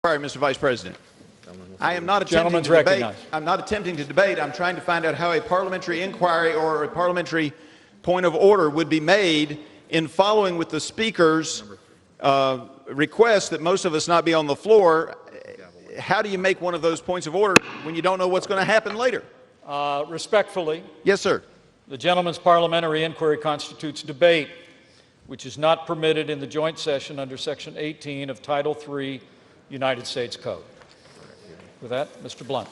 Mr. Vice President. I am not attempting Gentleman's to debate. recognized. I'm not attempting to debate. I'm trying to find out how a parliamentary inquiry or a parliamentary point of order would be made in following with the Speaker's request that most of us not be on the floor. How do you make one of those points of order when you don't know what's going to happen later? Respectfully, Yes, sir. the gentleman's parliamentary inquiry constitutes debate, which is not permitted in the joint session under Section 18 of Title III United States Code. With that, Mr. Blunt.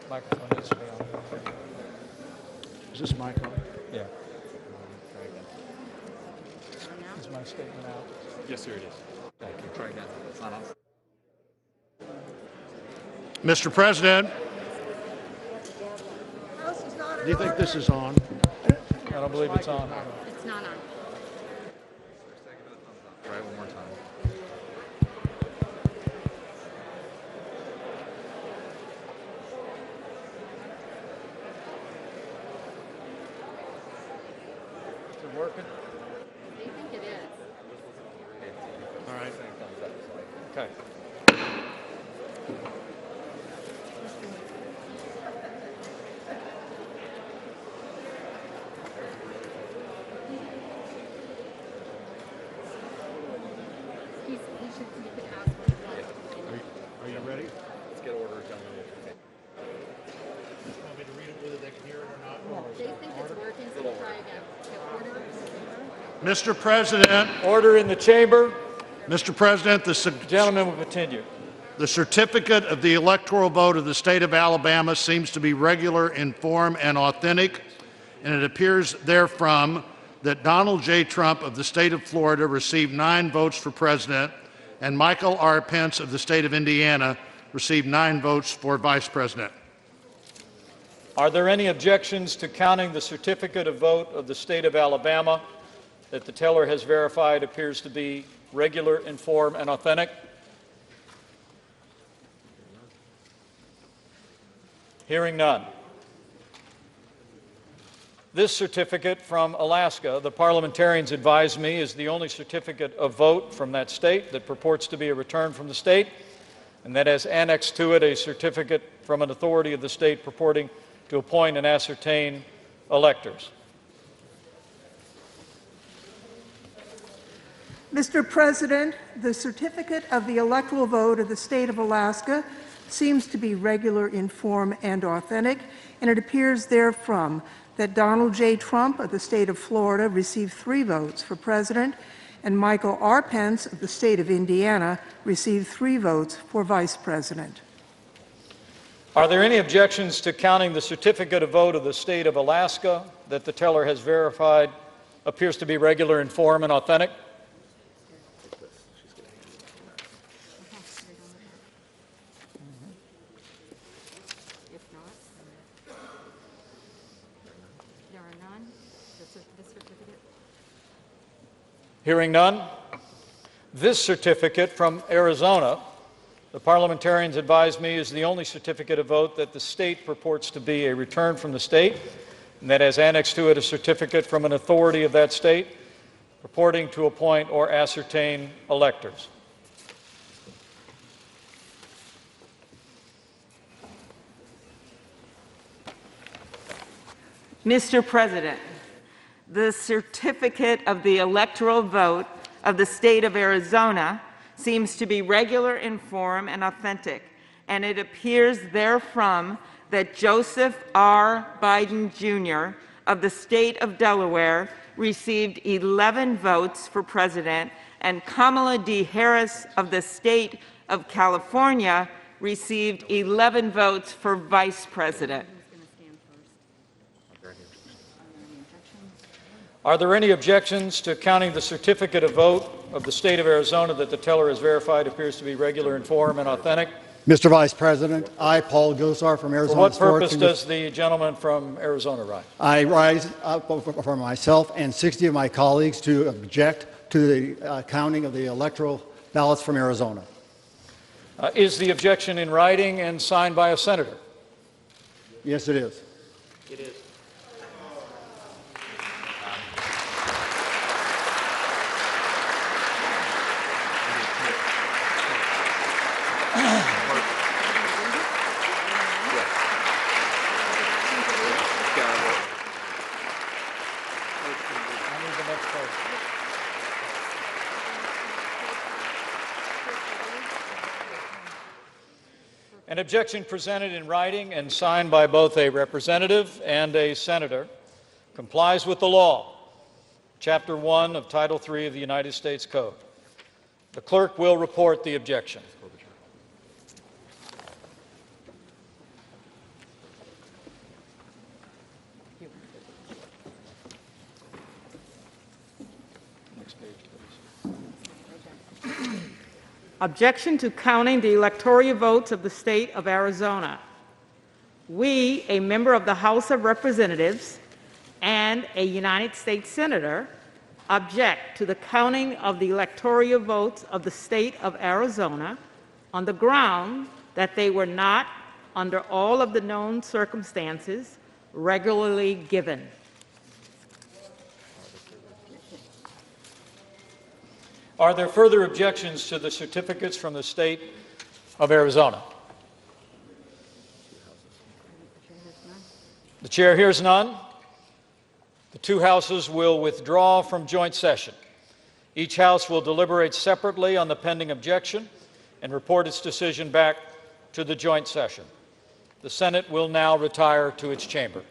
Microphone needs to be on. Is this mic on? Yeah. Is my statement out? Yes, sir, it is. Thank you. Try again. It's not on. Mr. President, do you think this is on? I don't believe it's on. It's not on. Try it one more time. Is it working? They think it is. All right. Okay. You could ask what he wants. Are you ready? Let's get order done. Want me to read it whether they can hear it or not? They think it's working, so we'll try again. Okay, order. Mr. President, Order in the chamber. Mr. President, Gentlemen will continue. the certificate of the electoral vote of the state of Alabama seems to be regular in form and authentic, and it appears therefrom that Donald J. Trump of the state of Florida received 9 votes for president, and Michael R. Pence of the state of Indiana received 9 votes for vice president. Are there any objections to counting the certificate of vote of the state of Alabama that the teller has verified appears to be regular in form and authentic? Hearing none. This certificate from Alaska, the parliamentarians advise me, is the only certificate of vote from that state that purports to be a return from the state, and that has annexed to it a certificate from an authority of the state purporting to appoint and ascertain electors. Mr. President, the certificate of the electoral vote of the state of Alaska seems to be regular in form and authentic, and it appears therefrom that Donald J. Trump of the state of Florida received 3 votes for president, and Michael R. Pence of the state of Indiana received 3 votes for vice president. Are there any objections to counting the certificate of vote of the state of Alaska that the teller has verified appears to be regular in form and authentic? If not, there are none. The certificate. Hearing none. This certificate from Arizona, the parliamentarians advise me, is the only certificate of vote that the state purports to be a return from the state, and that has annexed to it a certificate from an authority of that state purporting to appoint or ascertain electors. Mr. President, the certificate of the electoral vote of the state of Arizona seems to be regular in form and authentic, and it appears therefrom that Joseph R. Biden, Jr. of the state of Delaware received 11 votes for president, and Kamala D. Harris of the state of California received 11 votes for vice president. Are there any objections to counting the certificate of vote of the state of Arizona that the teller has verified appears to be regular in form and authentic? Mr. Vice President, I, Paul Gosar from For Arizona. what purpose does the gentleman from Arizona rise? I rise for myself and 60 of my colleagues to object to the counting of the electoral ballots from Arizona. Is the objection in writing and signed by a senator? Yes, it is. I need the next part. An objection presented in writing and signed by both a representative and a senator complies with the law, Chapter 1 of Title 3 of the United States Code. The clerk will report the objection. Next page, please. Objection to counting the electoral votes of the state of Arizona. We, a member of the House of Representatives and a United States Senator, object to the counting of the electoral votes of the state of Arizona on the ground that they were not, under all of the known circumstances, regularly given. Are there further objections to the certificates from the state of Arizona? The chair hears none. The two houses will withdraw from joint session. Each house will deliberate separately on the pending objection and report its decision back to the joint session. The Senate will now retire to its chamber.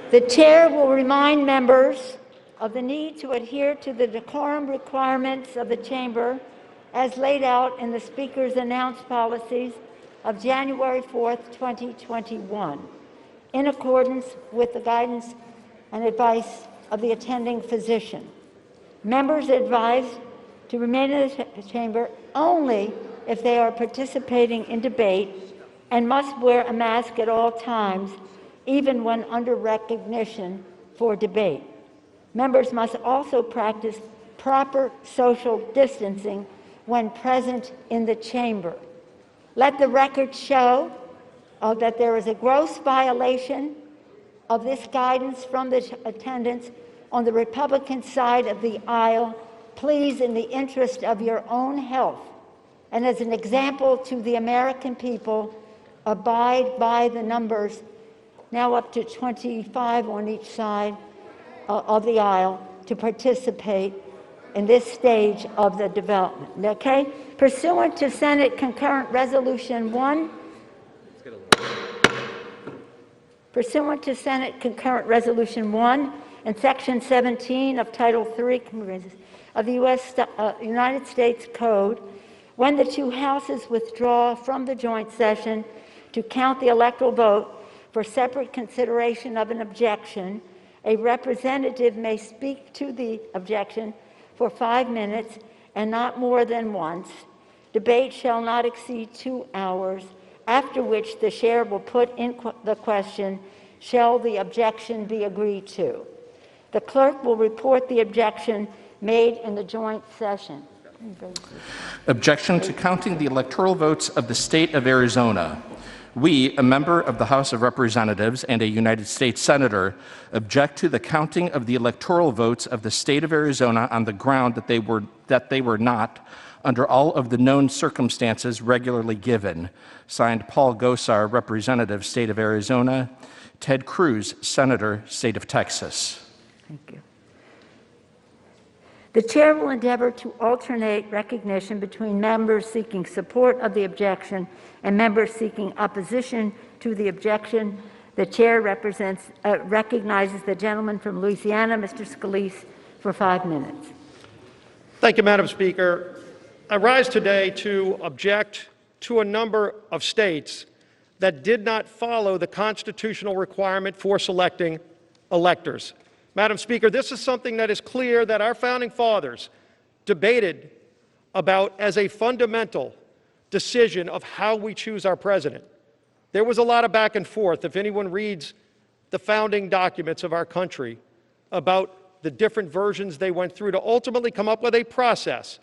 The chair will remind members of the need to adhere to the decorum requirements of the chamber as laid out in the Speaker's announced policies of January 4th, 2021, in accordance with the guidance and advice of the attending physician. Members are advised to remain in the chamber only if they are participating in debate and must wear a mask at all times, even when under recognition for debate. Members must also practice proper social distancing when present in the chamber. Let the record show that there is a gross violation of this guidance from the attendants on the Republican side of the aisle. Please, in the interest of your own health and as an example to the American people, abide by the numbers, now up to 25 on each side of the aisle, to participate in this stage of the development. Okay? Pursuant to Senate Concurrent Resolution 1, pursuant to Senate Concurrent Resolution 1 and Section 17 of Title III of the United States Code, when the two houses withdraw from the joint session to count the electoral vote for separate consideration of an objection, a representative may speak to the objection for 5 minutes and not more than once. Debate shall not exceed 2 hours, after which the chair will put in the question, shall the objection be agreed to? The clerk will report the objection made in the joint session. Objection to counting the electoral votes of the state of Arizona. We, a member of the House of Representatives and a United States Senator, object to the counting of the electoral votes of the state of Arizona on the ground that they were not, under all of the known circumstances, regularly given. Signed, Paul Gosar, Representative, State of Arizona. Ted Cruz, Senator, State of Texas. Thank you. The chair will endeavor to alternate recognition between members seeking support of the objection and members seeking opposition to the objection. The chair recognizes the gentleman from Louisiana, Mr. Scalise, for 5 minutes. Thank you, Madam Speaker. I rise today to object to a number of states that did not follow the constitutional requirement for selecting electors. Madam Speaker, this is something that is clear that our founding fathers debated about as a fundamental decision of how we choose our president. There was a lot of back and forth, if anyone reads the founding documents of our country, about the different versions they went through to ultimately come up with a process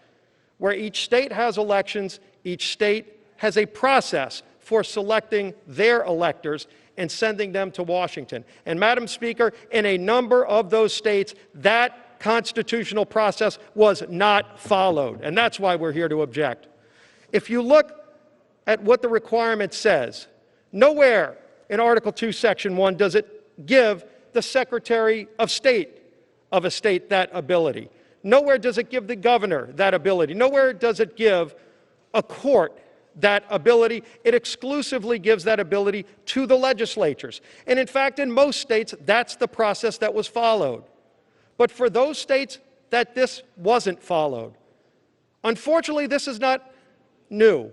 where each state has elections, each state has a process for selecting their electors and sending them to Washington. And Madam Speaker, in a number of those states, that constitutional process was not followed, and that's why we're here to object. If you look at what the requirement says, nowhere in Article 2, Section 1 does it give the Secretary of State of a state that ability. Nowhere does it give the governor that ability. Nowhere does it give a court that ability. It exclusively gives that ability to the legislatures. And in fact, in most states, that's the process that was followed. But for those states that this wasn't followed, unfortunately, this is not new.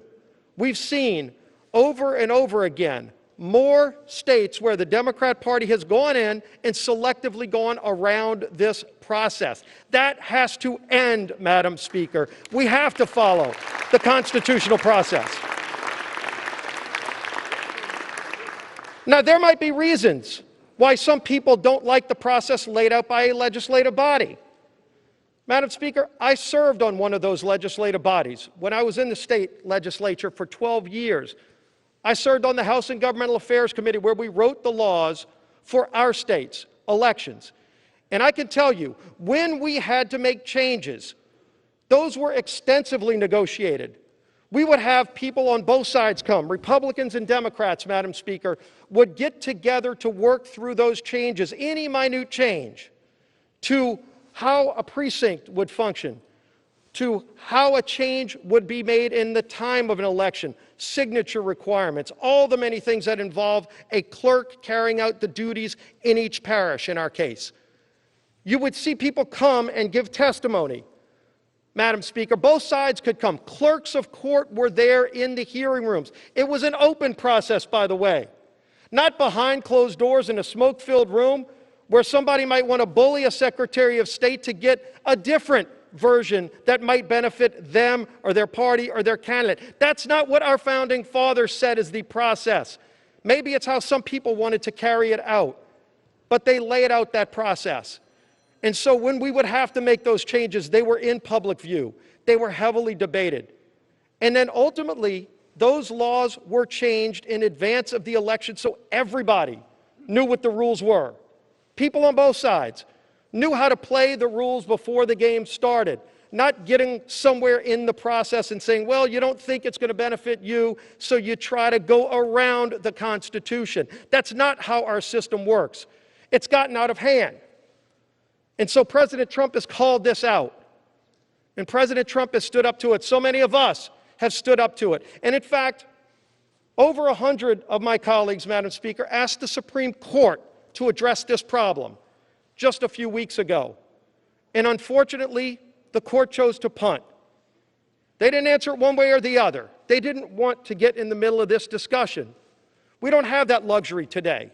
We've seen over and over again more states where the Democrat Party has gone in and selectively gone around this process. That has to end, Madam Speaker. We have to follow the constitutional process. Now, there might be reasons why some people don't like the process laid out by a legislative body. Madam Speaker, I served on one of those legislative bodies when I was in the state legislature for 12 years. I served on the House and Governmental Affairs Committee where we wrote the laws for our state's elections. And I can tell you, when we had to make changes, those were extensively negotiated. We would have people on both sides come, Republicans and Democrats, Madam Speaker, would get together to work through those changes, any minute change, to how a precinct would function, to how a change would be made in the time of an election, signature requirements, all the many things that involve a clerk carrying out the duties in each parish, in our case. You would see people come and give testimony. Madam Speaker, both sides could come. Clerks of court were there in the hearing rooms. It was an open process, by the way, not behind closed doors in a smoke-filled room where somebody might want to bully a Secretary of State to get a different version that might benefit them or their party or their candidate. That's not what our founding fathers said is the process. Maybe it's how some people wanted to carry it out, but they laid out that process. And so when we would have to make those changes, they were in public view. They were heavily debated. And then ultimately, those laws were changed in advance of the election so everybody knew what the rules were. People on both sides knew how to play the rules before the game started, not getting somewhere in the process and saying, well, you don't think it's going to benefit you, so you try to go around the Constitution. That's not how our system works. It's gotten out of hand. And so President Trump has called this out. And President Trump has stood up to it. So many of us have stood up to it. And in fact, over 100 of my colleagues, Madam Speaker, asked the Supreme Court to address this problem just a few weeks ago. And unfortunately, the court chose to punt. They didn't answer it one way or the other. They didn't want to get in the middle of this discussion. We don't have that luxury today.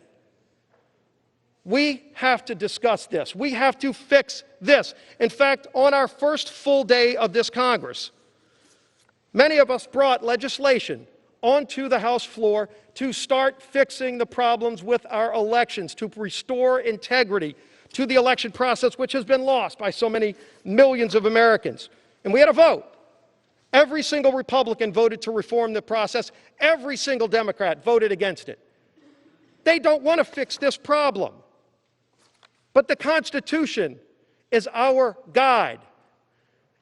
We have to discuss this. We have to fix this. In fact, on our first full day of this Congress, many of us brought legislation onto the House floor to start fixing the problems with our elections, to restore integrity to the election process, which has been lost by so many millions of Americans. And we had a vote. Every single Republican voted to reform the process. Every single Democrat voted against it. They don't want to fix this problem. But the Constitution is our guide.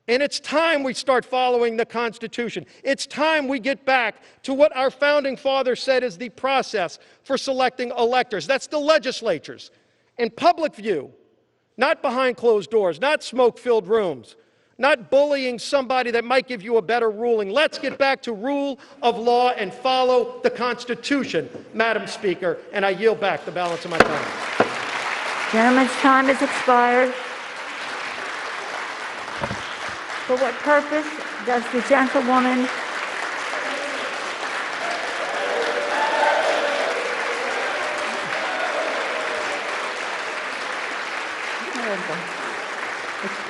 And it's time we start following the Constitution. It's time we get back to what our founding fathers said is the process for selecting electors. That's the legislatures. In public view, not behind closed doors, not smoke-filled rooms, not bullying somebody that might give you a better ruling. Let's get back to rule of law and follow the Constitution, Madam Speaker, and I yield back the balance of my time. Gentleman's time has expired. For what purpose does the gentlewoman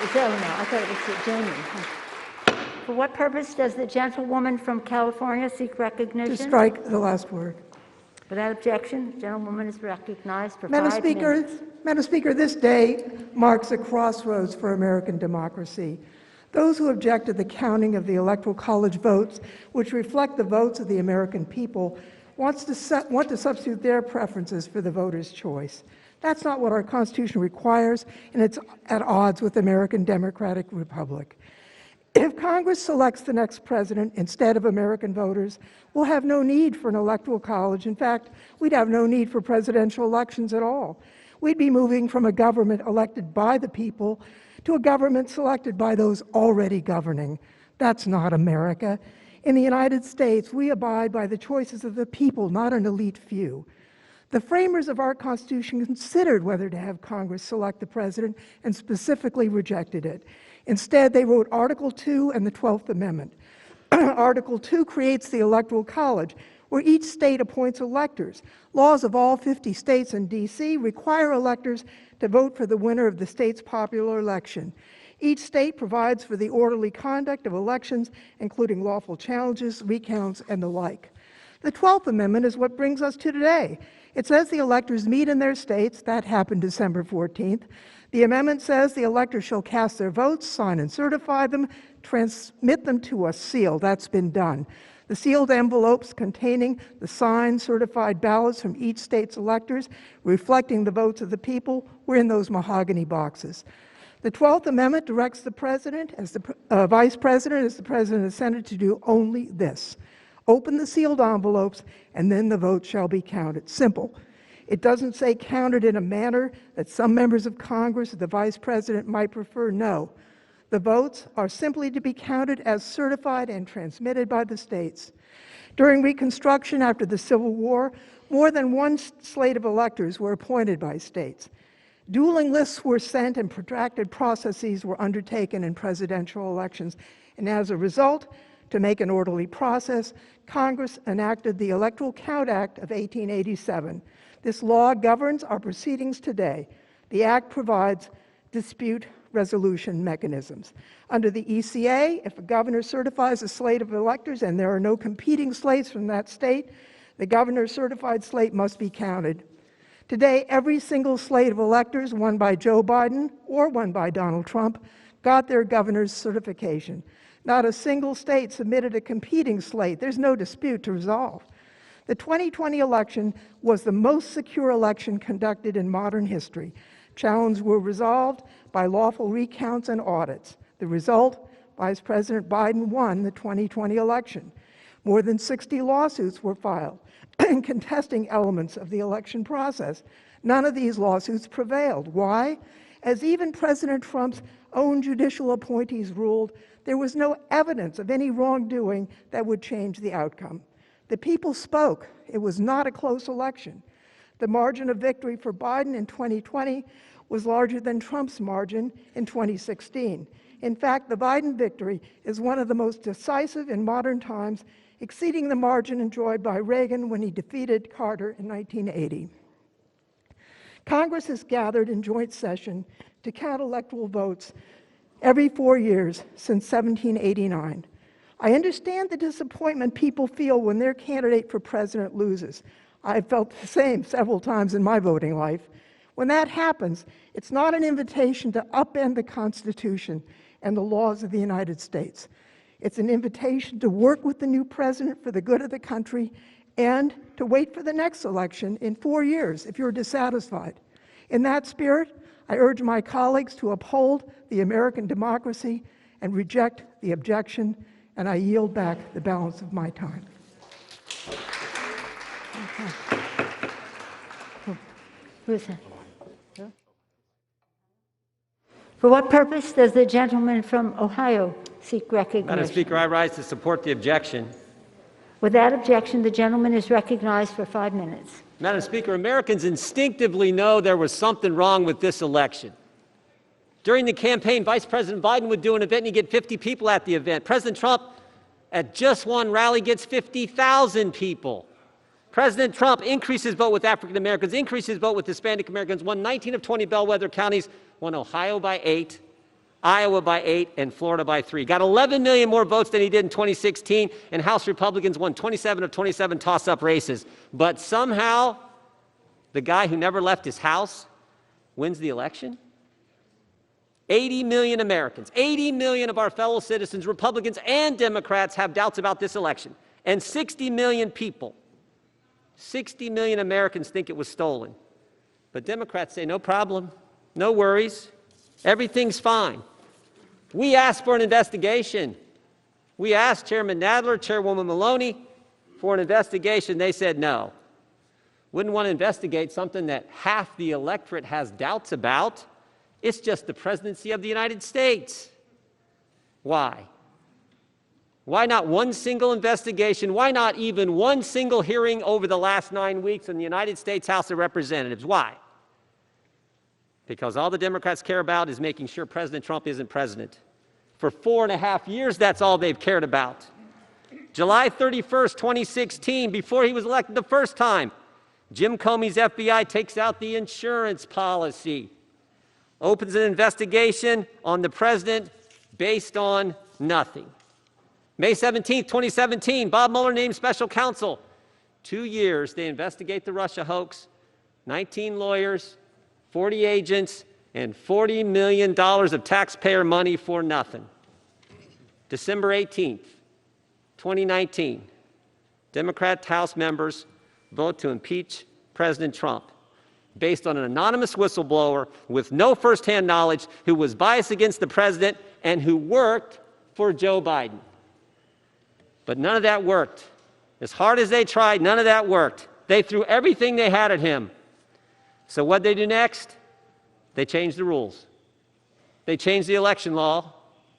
It's over now. I thought it was Jamie. For what purpose does the gentlewoman from California seek recognition? To strike the last word. Without objection, the gentlewoman is recognized for Madam 5 Speaker, minutes. Madam Speaker, this day marks a crossroads for American democracy. Those who object to the counting of the Electoral College votes, which reflect the votes of the American people, want to substitute their preferences for the voter's choice. That's not what our Constitution requires, and it's at odds with the American Democratic Republic. If Congress selects the next president instead of American voters, we'll have no need for an electoral college. In fact, we'd have no need for presidential elections at all. We'd be moving from a government elected by the people to a government selected by those already governing. That's not America. In the United States, we abide by the choices of the people, not an elite few. The framers of our Constitution considered whether to have Congress select the president and specifically rejected it. Instead, they wrote Article 2 and the 12th Amendment. Article 2 creates the Electoral College, where each state appoints electors. Laws of all 50 states and D.C. require electors to vote for the winner of the state's popular election. Each state provides for the orderly conduct of elections, including lawful challenges, recounts, and the like. The 12th Amendment is what brings us to today. It says the electors meet in their states. That happened December 14th. The amendment says the electors shall cast their votes, sign and certify them, transmit them to a seal. That's been done. The sealed envelopes containing the signed, certified ballots from each state's electors, reflecting the votes of the people, were in those mahogany boxes. The 12th Amendment directs the President, as the Vice President, as the President of the Senate, to do only this: open the sealed envelopes, and then the vote shall be counted. Simple. It doesn't say counted in a manner that some members of Congress or the Vice President might prefer. No. The votes are simply to be counted as certified and transmitted by the states. During Reconstruction after the Civil War, more than one slate of electors were appointed by states. Dueling lists were sent and protracted processes were undertaken in presidential elections. And as a result, to make an orderly process, Congress enacted the Electoral Count Act of 1887. This law governs our proceedings today. The act provides dispute resolution mechanisms. Under the ECA, if a governor certifies a slate of electors and there are no competing slates from that state, the governor's certified slate must be counted. Today, every single slate of electors, won by Joe Biden or won by Donald Trump, got their governor's certification. Not a single state submitted a competing slate. There's no dispute to resolve. The 2020 election was the most secure election conducted in modern history. Challenges were resolved by lawful recounts and audits. The result, Vice President Biden won the 2020 election. More than 60 lawsuits were filed contesting elements of the election process. None of these lawsuits prevailed. Why? As even President Trump's own judicial appointees ruled, there was no evidence of any wrongdoing that would change the outcome. The people spoke. It was not a close election. The margin of victory for Biden in 2020 was larger than Trump's margin in 2016. In fact, the Biden victory is one of the most decisive in modern times, exceeding the margin enjoyed by Reagan when he defeated Carter in 1980. Congress has gathered in joint session to count electoral votes every 4 years since 1789. I understand the disappointment people feel when their candidate for president loses. I've felt the same several times in my voting life. When that happens, it's not an invitation to upend the Constitution and the laws of the United States. It's an invitation to work with the new president for the good of the country and to wait for the next election in 4 years if you're dissatisfied. In that spirit, I urge my colleagues to uphold the American democracy and reject the objection, and I yield back the balance of my time. For what purpose does the gentleman from Ohio seek recognition? Madam Speaker, I rise to support the objection. Without objection, the gentleman is recognized for 5 minutes. Madam Speaker, Americans instinctively know there was something wrong with this election. During the campaign, Vice President Biden would do an event and he'd get 50 people at the event. President Trump, at just one rally, gets 50,000 people. President Trump increases vote with African Americans, increases vote with Hispanic Americans, won 19 of 20 bellwether counties, won Ohio by 8, Iowa by 8, and Florida by 3. Got 11 million more votes than he did in 2016, and House Republicans won 27 of 27 toss-up races. But somehow, the guy who never left his house wins the election? 80 million Americans, 80 million of our fellow citizens, Republicans and Democrats, have doubts about this election. And 60 million people, 60 million Americans think it was stolen. But Democrats say, no problem, no worries, everything's fine. We asked for an investigation. We asked Chairman Nadler, Chairwoman Maloney for an investigation. They said no. Wouldn't want to investigate something that half the electorate has doubts about. It's just the presidency of the United States. Why? Why not one single investigation? Why not even one single hearing over the last 9 weeks in the United States House of Representatives? Why? Because all the Democrats care about is making sure President Trump isn't president. For 4.5 years, that's all they've cared about. July 31st, 2016, before he was elected the first time, Jim Comey's FBI takes out the insurance policy, opens an investigation on the president based on nothing. May 17th, 2017, Bob Mueller named special counsel. 2 years, they investigate the Russia hoax, 19 lawyers, 40 agents, and $40 million of taxpayer money for nothing. December 18th, 2019, Democrat House members vote to impeach President Trump based on an anonymous whistleblower with no firsthand knowledge who was biased against the president and who worked for Joe Biden. But none of that worked. As hard as they tried, none of that worked. They threw everything they had at him. So what did they do next? They changed the rules. They changed the election law.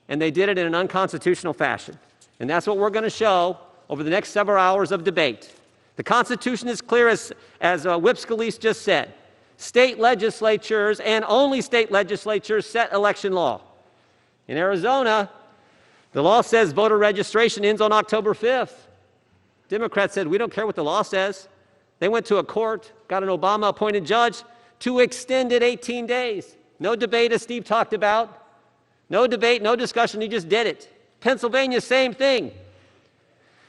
and they did it in an unconstitutional fashion. And that's what we're going to show over the next several hours of debate. The Constitution is clear, as Whip Scalise just said. State legislatures, and only state legislatures, set election law. In Arizona, the law says voter registration ends on October 5th. Democrats said, we don't care what the law says. They went to a court, got an Obama-appointed judge to extend it 18 days. No debate, as Steve talked about. No debate, no discussion, he just did it. Pennsylvania, same thing.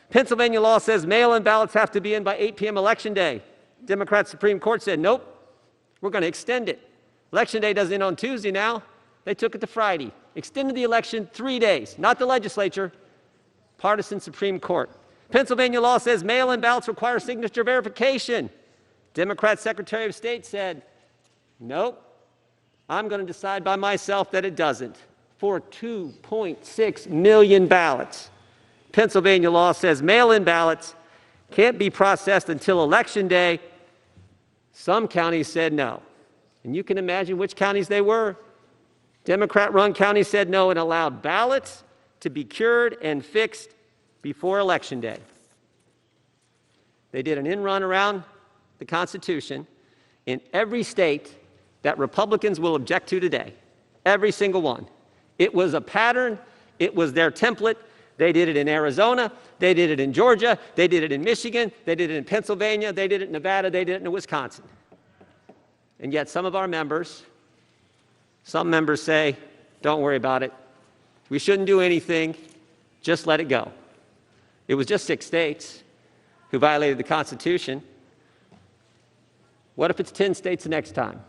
Pennsylvania law says mail-in ballots have to be in by 8 p.m. Election Day. Democrat Supreme Court said, nope, we're going to extend it. Election Day doesn't end on Tuesday now. They took it to Friday. Extended the election 3 days. Not the legislature, partisan Supreme Court. Pennsylvania law says mail-in ballots require signature verification. Democrat Secretary of State said, nope, I'm going to decide by myself that it doesn't. For 2.6 million ballots. Pennsylvania law says mail-in ballots can't be processed until Election Day. Some counties said no. And you can imagine which counties they were. Democrat-run counties said no and allowed ballots to be cured and fixed before Election Day. They did an in-run around the Constitution in every state that Republicans will object to today. Every single one. It was a pattern. It was their template. They did it in Arizona. They did it in Georgia. They did it in Michigan. They did it in Pennsylvania. They did it in Nevada. They did it in Wisconsin. And yet some members say, don't worry about it. We shouldn't do anything. Just let it go. It was just 6 states who violated the Constitution. What if it's 10 states the next time?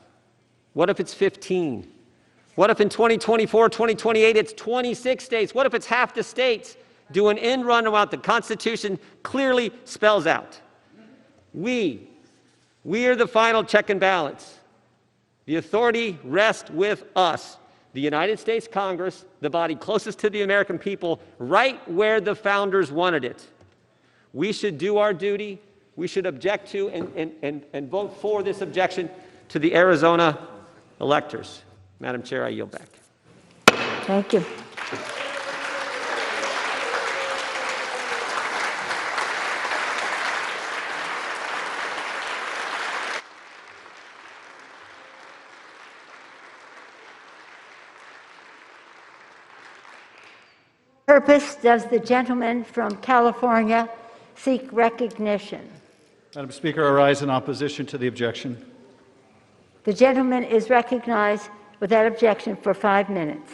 What if it's 15? What if in 2024, 2028, it's 26 states? What if it's half the states do an end run around the Constitution clearly spells out? We are the final check and balance. The authority rests with us, the United States Congress, the body closest to the American people, right where the founders wanted it. We should do our duty. We should object to and vote for this objection to the Arizona electors. Madam Chair, I yield back. Thank you. Purpose does the gentleman from California seek recognition? Madam Speaker, I rise in opposition to the objection. The gentleman is recognized without objection for 5 minutes.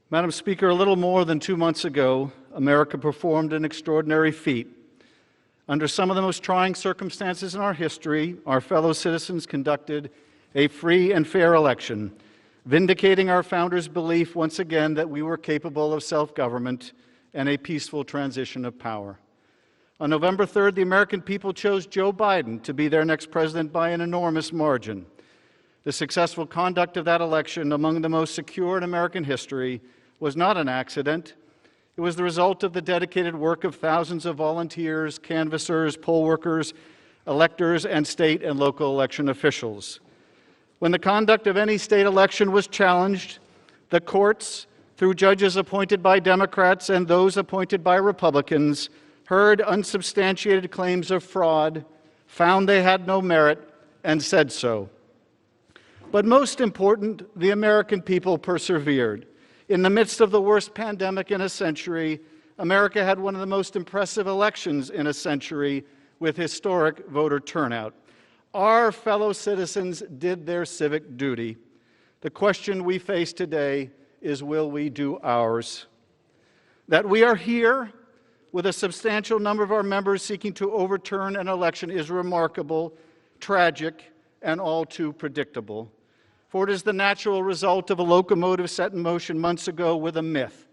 Madam Speaker, a little more than 2 months ago, America performed an extraordinary feat. Under some of the most trying circumstances in our history, our fellow citizens conducted a free and fair election, vindicating our founders' belief once again that we were capable of self-government and a peaceful transition of power. On November 3rd, the American people chose Joe Biden to be their next president by an enormous margin. The successful conduct of that election, among the most secure in American history, was not an accident. It was the result of the dedicated work of thousands of volunteers, canvassers, poll workers, electors, and state and local election officials. When the conduct of any state election was challenged, the courts, through judges appointed by Democrats and those appointed by Republicans, heard unsubstantiated claims of fraud, found they had no merit, and said so. But most important, the American people persevered. In the midst of the worst pandemic in a century, America had one of the most impressive elections in a century with historic voter turnout. Our fellow citizens did their civic duty. The question we face today is, will we do ours? That we are here with a substantial number of our members seeking to overturn an election is remarkable, tragic, and all too predictable. For it is the natural result of a locomotive set in motion months ago with a myth.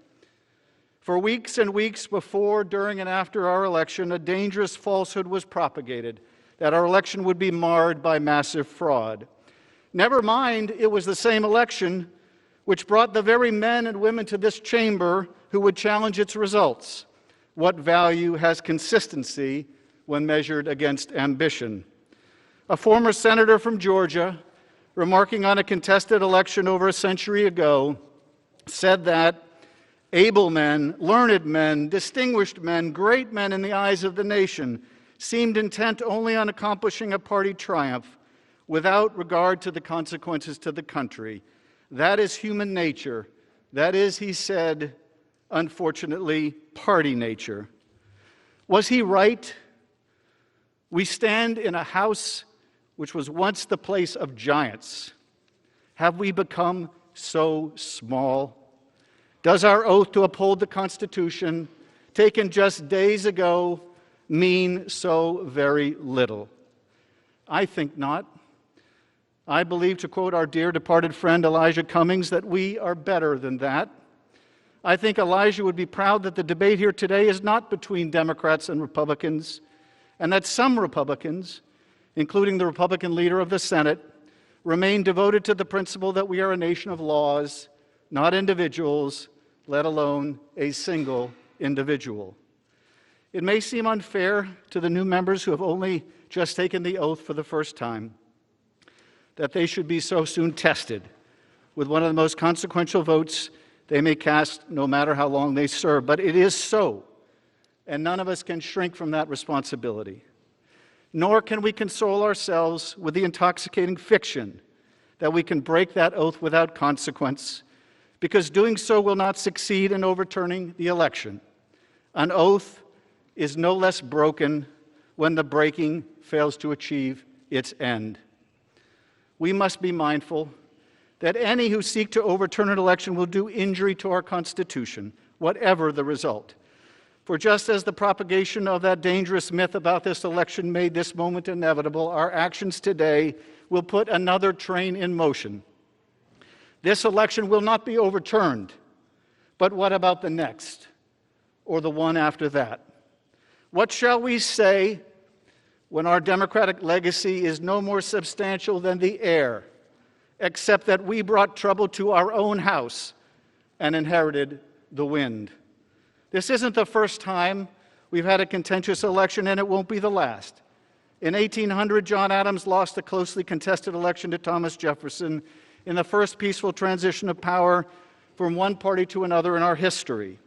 For weeks and weeks before, during, and after our election, a dangerous falsehood was propagated that our election would be marred by massive fraud. Never mind, it was the same election which brought the very men and women to this chamber who would challenge its results. What value has consistency when measured against ambition? A former senator from Georgia, remarking on a contested election over a century ago, said that able men, learned men, distinguished men, great men in the eyes of the nation seemed intent only on accomplishing a party triumph without regard to the consequences to the country. That is human nature. That is, he said, unfortunately, party nature. Was he right? We stand in a house which was once the place of giants. Have we become so small? Does our oath to uphold the Constitution, taken just days ago, mean so very little? I think not. I believe, to quote our dear departed friend Elijah Cummings, that we are better than that. I think Elijah would be proud that the debate here today is not between Democrats and Republicans, and that some Republicans, including the Republican leader of the Senate, remain devoted to the principle that we are a nation of laws, not individuals, let alone a single individual. It may seem unfair to the new members who have only just taken the oath for the first time that they should be so soon tested with one of the most consequential votes they may cast, no matter how long they serve. But it is so, and none of us can shrink from that responsibility. Nor can we console ourselves with the intoxicating fiction that we can break that oath without consequence, because doing so will not succeed in overturning the election. An oath is no less broken when the breaking fails to achieve its end. We must be mindful that any who seek to overturn an election will do injury to our Constitution, whatever the result. For just as the propagation of that dangerous myth about this election made this moment inevitable, our actions today will put another train in motion. This election will not be overturned, but what about the next, or the one after that? What shall we say when our democratic legacy is no more substantial than the air, except that we brought trouble to our own house and inherited the wind? This isn't the first time we've had a contentious election, and it won't be the last. In 1800, John Adams lost a closely contested election to Thomas Jefferson in the first peaceful transition of power from one party to another in our history.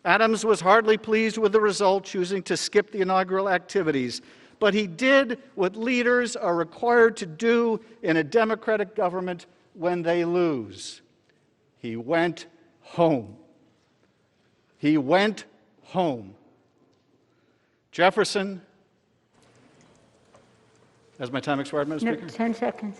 Adams was hardly pleased with the result, choosing to skip the inaugural activities. But he did what leaders are required to do in a democratic government when they lose. He went home. He went home. Jefferson, has my time expired, Madam Speaker? 10 seconds.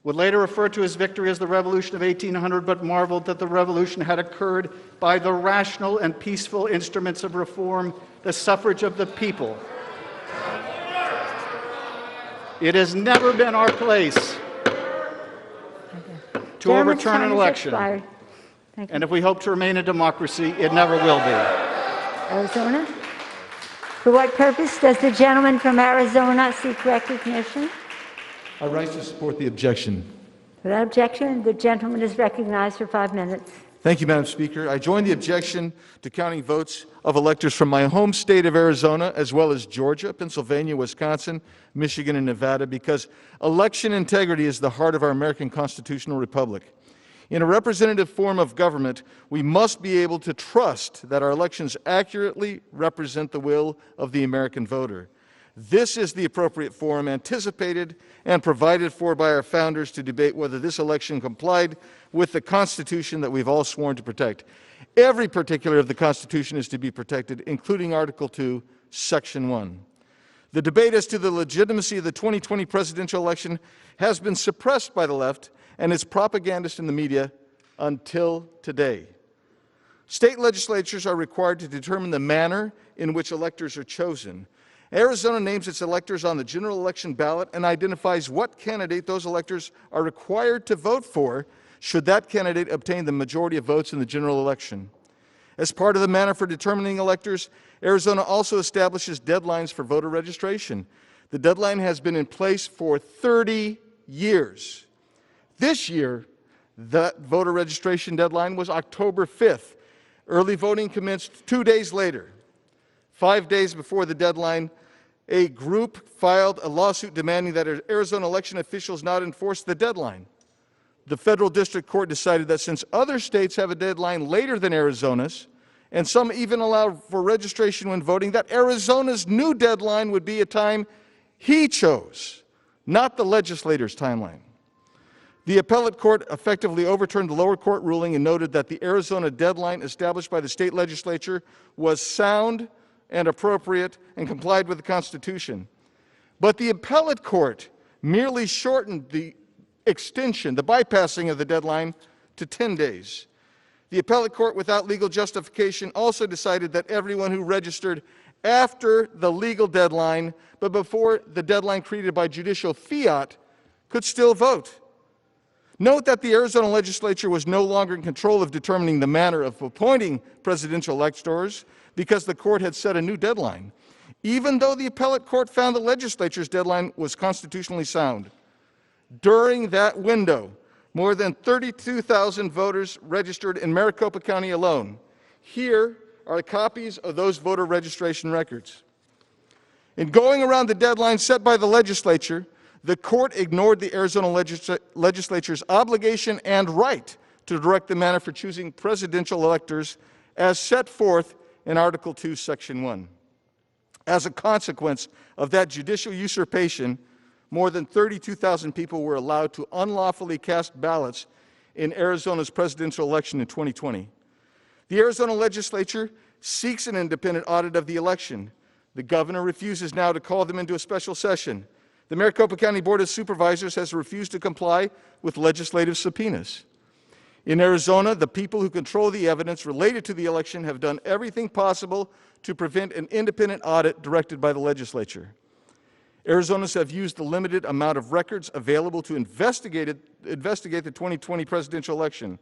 Would later refer to his victory as the Revolution of 1800, but marveled that the revolution had occurred by the rational and peaceful instruments of reform, the suffrage of the people. It has never been our place to overturn an election. And if we hope to remain a democracy, it never will be. Arizona? For what purpose does the gentleman from Arizona seek recognition? I rise to support the objection. Without objection, the gentleman is recognized for 5 minutes. Thank you, Madam Speaker. I join the objection to counting votes of electors from my home state of Arizona, as well as Georgia, Pennsylvania, Wisconsin, Michigan, and Nevada, because election integrity is the heart of our American constitutional republic. In a representative form of government, we must be able to trust that our elections accurately represent the will of the American voter. This is the appropriate forum anticipated and provided for by our founders to debate whether this election complied with the Constitution that we've all sworn to protect. Every particular of the Constitution is to be protected, including Article 2, Section 1. The debate as to the legitimacy of the 2020 presidential election has been suppressed by the left and its propagandists in the media until today. State legislatures are required to determine the manner in which electors are chosen. Arizona names its electors on the general election ballot and identifies what candidate those electors are required to vote for should that candidate obtain the majority of votes in the general election. As part of the manner for determining electors, Arizona also establishes deadlines for voter registration. The deadline has been in place for 30 years. This year, the voter registration deadline was October 5th. Early voting commenced 2 days later. 5 days before the deadline, a group filed a lawsuit demanding that Arizona election officials not enforce the deadline. the federal district court decided that since other states have a deadline later than Arizona's, and some even allow for registration when voting, that Arizona's new deadline would be a time he chose, not the legislator's timeline. The appellate court effectively overturned the lower court ruling and noted that the Arizona deadline established by the state legislature was sound and appropriate and complied with the Constitution. But the appellate court merely shortened the extension, the bypassing of the deadline, to 10 days. The appellate court, without legal justification, also decided that everyone who registered after the legal deadline, but before the deadline created by judicial fiat, could still vote. Note that the Arizona legislature was no longer in control of determining the manner of appointing presidential electors because the court had set a new deadline, even though the appellate court found the legislature's deadline was constitutionally sound. During that window, more than 32,000 voters registered in Maricopa County alone. Here are copies of those voter registration records. In going around the deadline set by the legislature, the court ignored the Arizona legislature's obligation and right to direct the manner for choosing presidential electors as set forth in Article 2, Section 1. As a consequence of that judicial usurpation, more than 32,000 people were allowed to unlawfully cast ballots in Arizona's presidential election in 2020. The Arizona legislature seeks an independent audit of the election. The governor refuses now to call them into a special session. The Maricopa County Board of Supervisors has refused to comply with legislative subpoenas. In Arizona, the people who control the evidence related to the election have done everything possible to prevent an independent audit directed by the legislature. Arizonans have used the limited amount of records available to investigate the 2020 presidential election.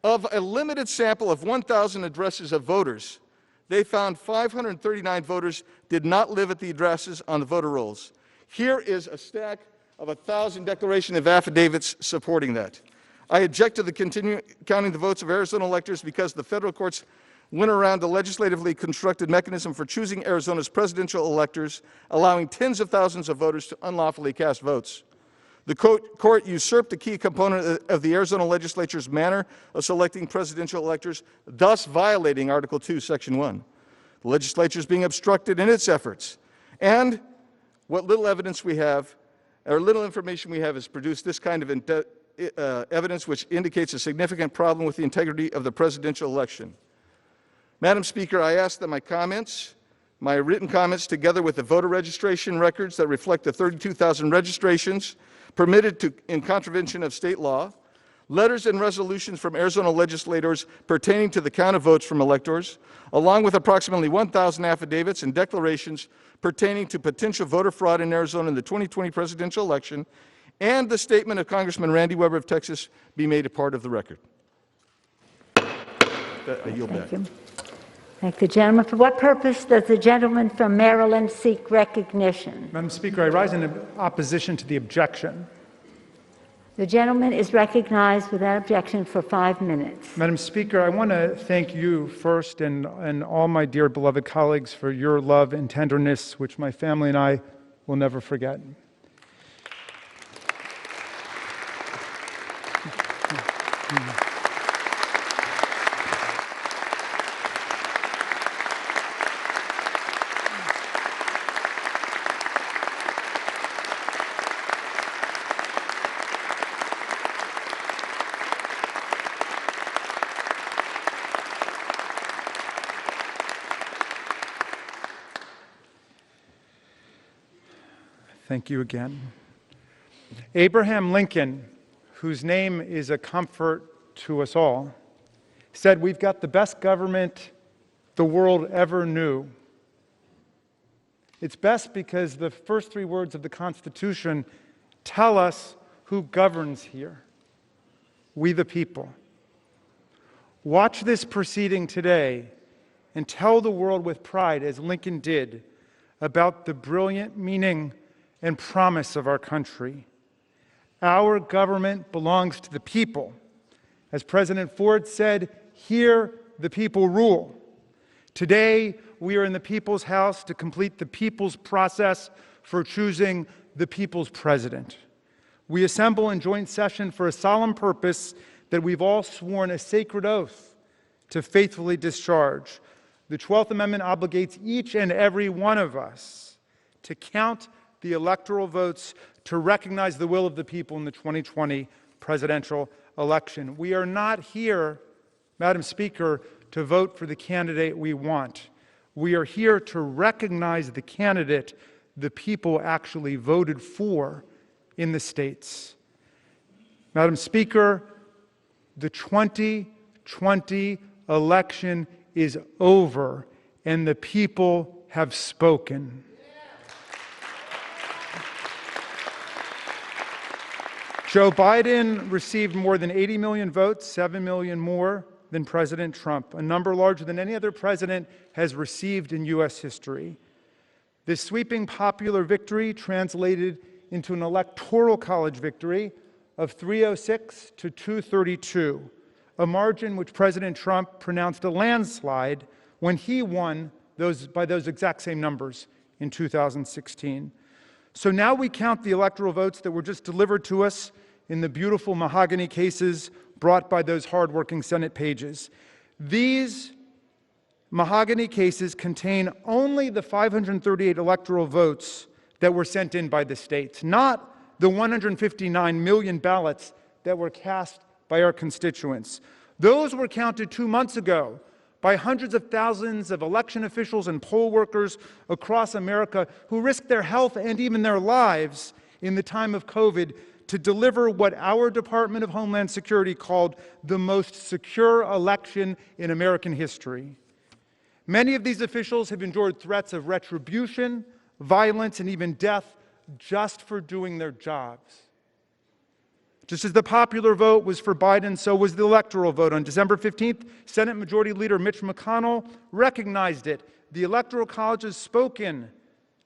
Of a limited sample of 1,000 addresses of voters, they found 539 voters did not live at the addresses on the voter rolls. Here is a stack of 1,000 declaration of affidavits supporting that. I object to the continuing counting the votes of Arizona electors because the federal courts went around the legislatively constructed mechanism for choosing Arizona's presidential electors, allowing tens of thousands of voters to unlawfully cast votes. The court usurped a key component of the Arizona legislature's manner of selecting presidential electors, thus violating Article 2, Section 1. The legislature is being obstructed in its efforts. And what little evidence we have, or little information we have, has produced this kind of evidence which indicates a significant problem with the integrity of the presidential election. Madam Speaker, I ask that my written comments, together with the voter registration records that reflect the 32,000 registrations permitted in contravention of state law, letters and resolutions from Arizona legislators pertaining to the count of votes from electors, along with approximately 1,000 affidavits and declarations pertaining to potential voter fraud in Arizona in the 2020 presidential election, and the statement of Congressman Randy Weber of Texas be made a part of the record. I yield back. Thank you. Thank the gentleman. For what purpose does the gentleman from Maryland seek recognition? Madam Speaker, I rise in opposition to the objection. The gentleman is recognized without objection for 5 minutes. Madam Speaker, I want to thank you first and all my dear beloved colleagues for your love and tenderness, which my family and I will never forget. Thank you again. Abraham Lincoln, whose name is a comfort to us all, said, "We've got the best government the world ever knew." It's best because the first 3 words of the Constitution tell us who governs here: we the people. Watch this proceeding today and tell the world with pride, as Lincoln did, about the brilliant meaning and promise of our country. Our government belongs to the people. As President Ford said, "Here the people rule." Today, we are in the people's house to complete the people's process for choosing the people's president. We assemble in joint session for a solemn purpose that we've all sworn a sacred oath to faithfully discharge. The 12th Amendment obligates each and every one of us to count the electoral votes to recognize the will of the people in the 2020 presidential election. We are not here, Madam Speaker, to vote for the candidate we want. We are here to recognize the candidate the people actually voted for in the states. Madam Speaker, the 2020 election is over, and the people have spoken. Joe Biden received more than 80 million votes, 7 million more than President Trump, a number larger than any other president has received in U.S. history. This sweeping popular victory translated into an electoral college victory of 306 to 232, a margin which President Trump pronounced a landslide when he won by those exact same numbers in 2016. So now we count the electoral votes that were just delivered to us in the beautiful mahogany cases brought by those hardworking Senate pages. These mahogany cases contain only the 538 electoral votes that were sent in by the states, not the 159 million ballots that were cast by our constituents. Those were counted 2 months ago by hundreds of thousands of election officials and poll workers across America who risked their health and even their lives in the time of COVID to deliver what our Department of Homeland Security called the most secure election in American history. Many of these officials have endured threats of retribution, violence, and even death just for doing their jobs. Just as the popular vote was for Biden, so was the electoral vote. On December 15th, Senate Majority Leader Mitch McConnell recognized it. The Electoral College has spoken,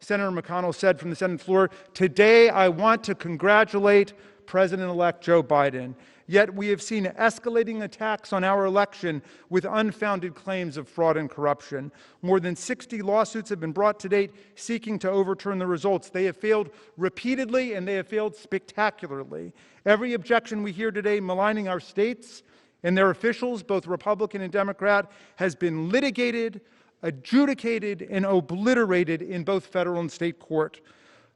Senator McConnell said from the Senate floor. Today, I want to congratulate President-elect Joe Biden. Yet we have seen escalating attacks on our election with unfounded claims of fraud and corruption. More than 60 lawsuits have been brought to date seeking to overturn the results. They have failed repeatedly, and they have failed spectacularly. Every objection we hear today maligning our states and their officials, both Republican and Democrat, has been litigated, adjudicated, and obliterated in both federal and state court.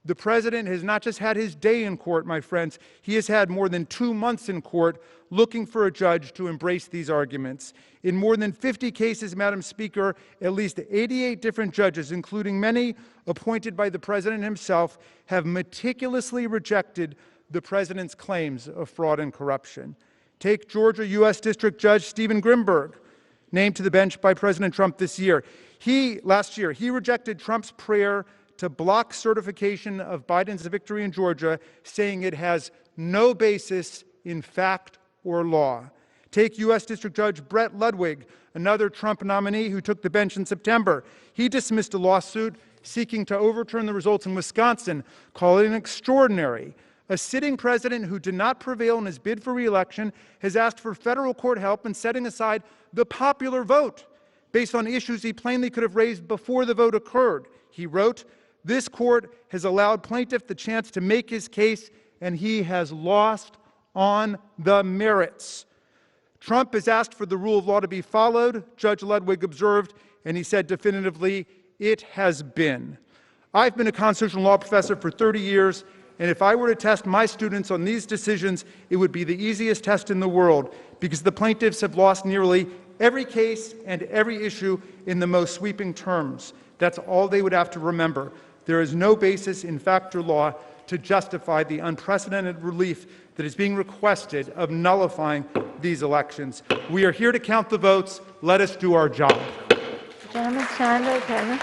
The president has not just had his day in court, my friends. He has had more than 2 months in court looking for a judge to embrace these arguments. In more than 50 cases, Madam Speaker, at least 88 different judges, including many appointed by the president himself, have meticulously rejected the president's claims of fraud and corruption. Take Georgia U.S. District Judge Stephen Grimberg, named to the bench by President Trump this year. Last year, he rejected Trump's prayer to block certification of Biden's victory in Georgia, saying it has no basis in fact or law. Take U.S. District Judge Brett Ludwig, another Trump nominee who took the bench in September. He dismissed a lawsuit seeking to overturn the results in Wisconsin, calling it extraordinary. A sitting president who did not prevail in his bid for re-election has asked for federal court help in setting aside the popular vote based on issues he plainly could have raised before the vote occurred. He wrote, "This court has allowed plaintiff the chance to make his case, and he has lost on the merits." Trump has asked for the rule of law to be followed, Judge Ludwig observed, and he said definitively, it has been. I've been a constitutional law professor for 30 years, and if I were to test my students on these decisions, it would be the easiest test in the world, because the plaintiffs have lost nearly every case and every issue in the most sweeping terms. That's all they would have to remember. There is no basis in fact or law to justify the unprecedented relief that is being requested of nullifying these elections. We are here to count the votes. Let us do our job. Gentleman's time, okay.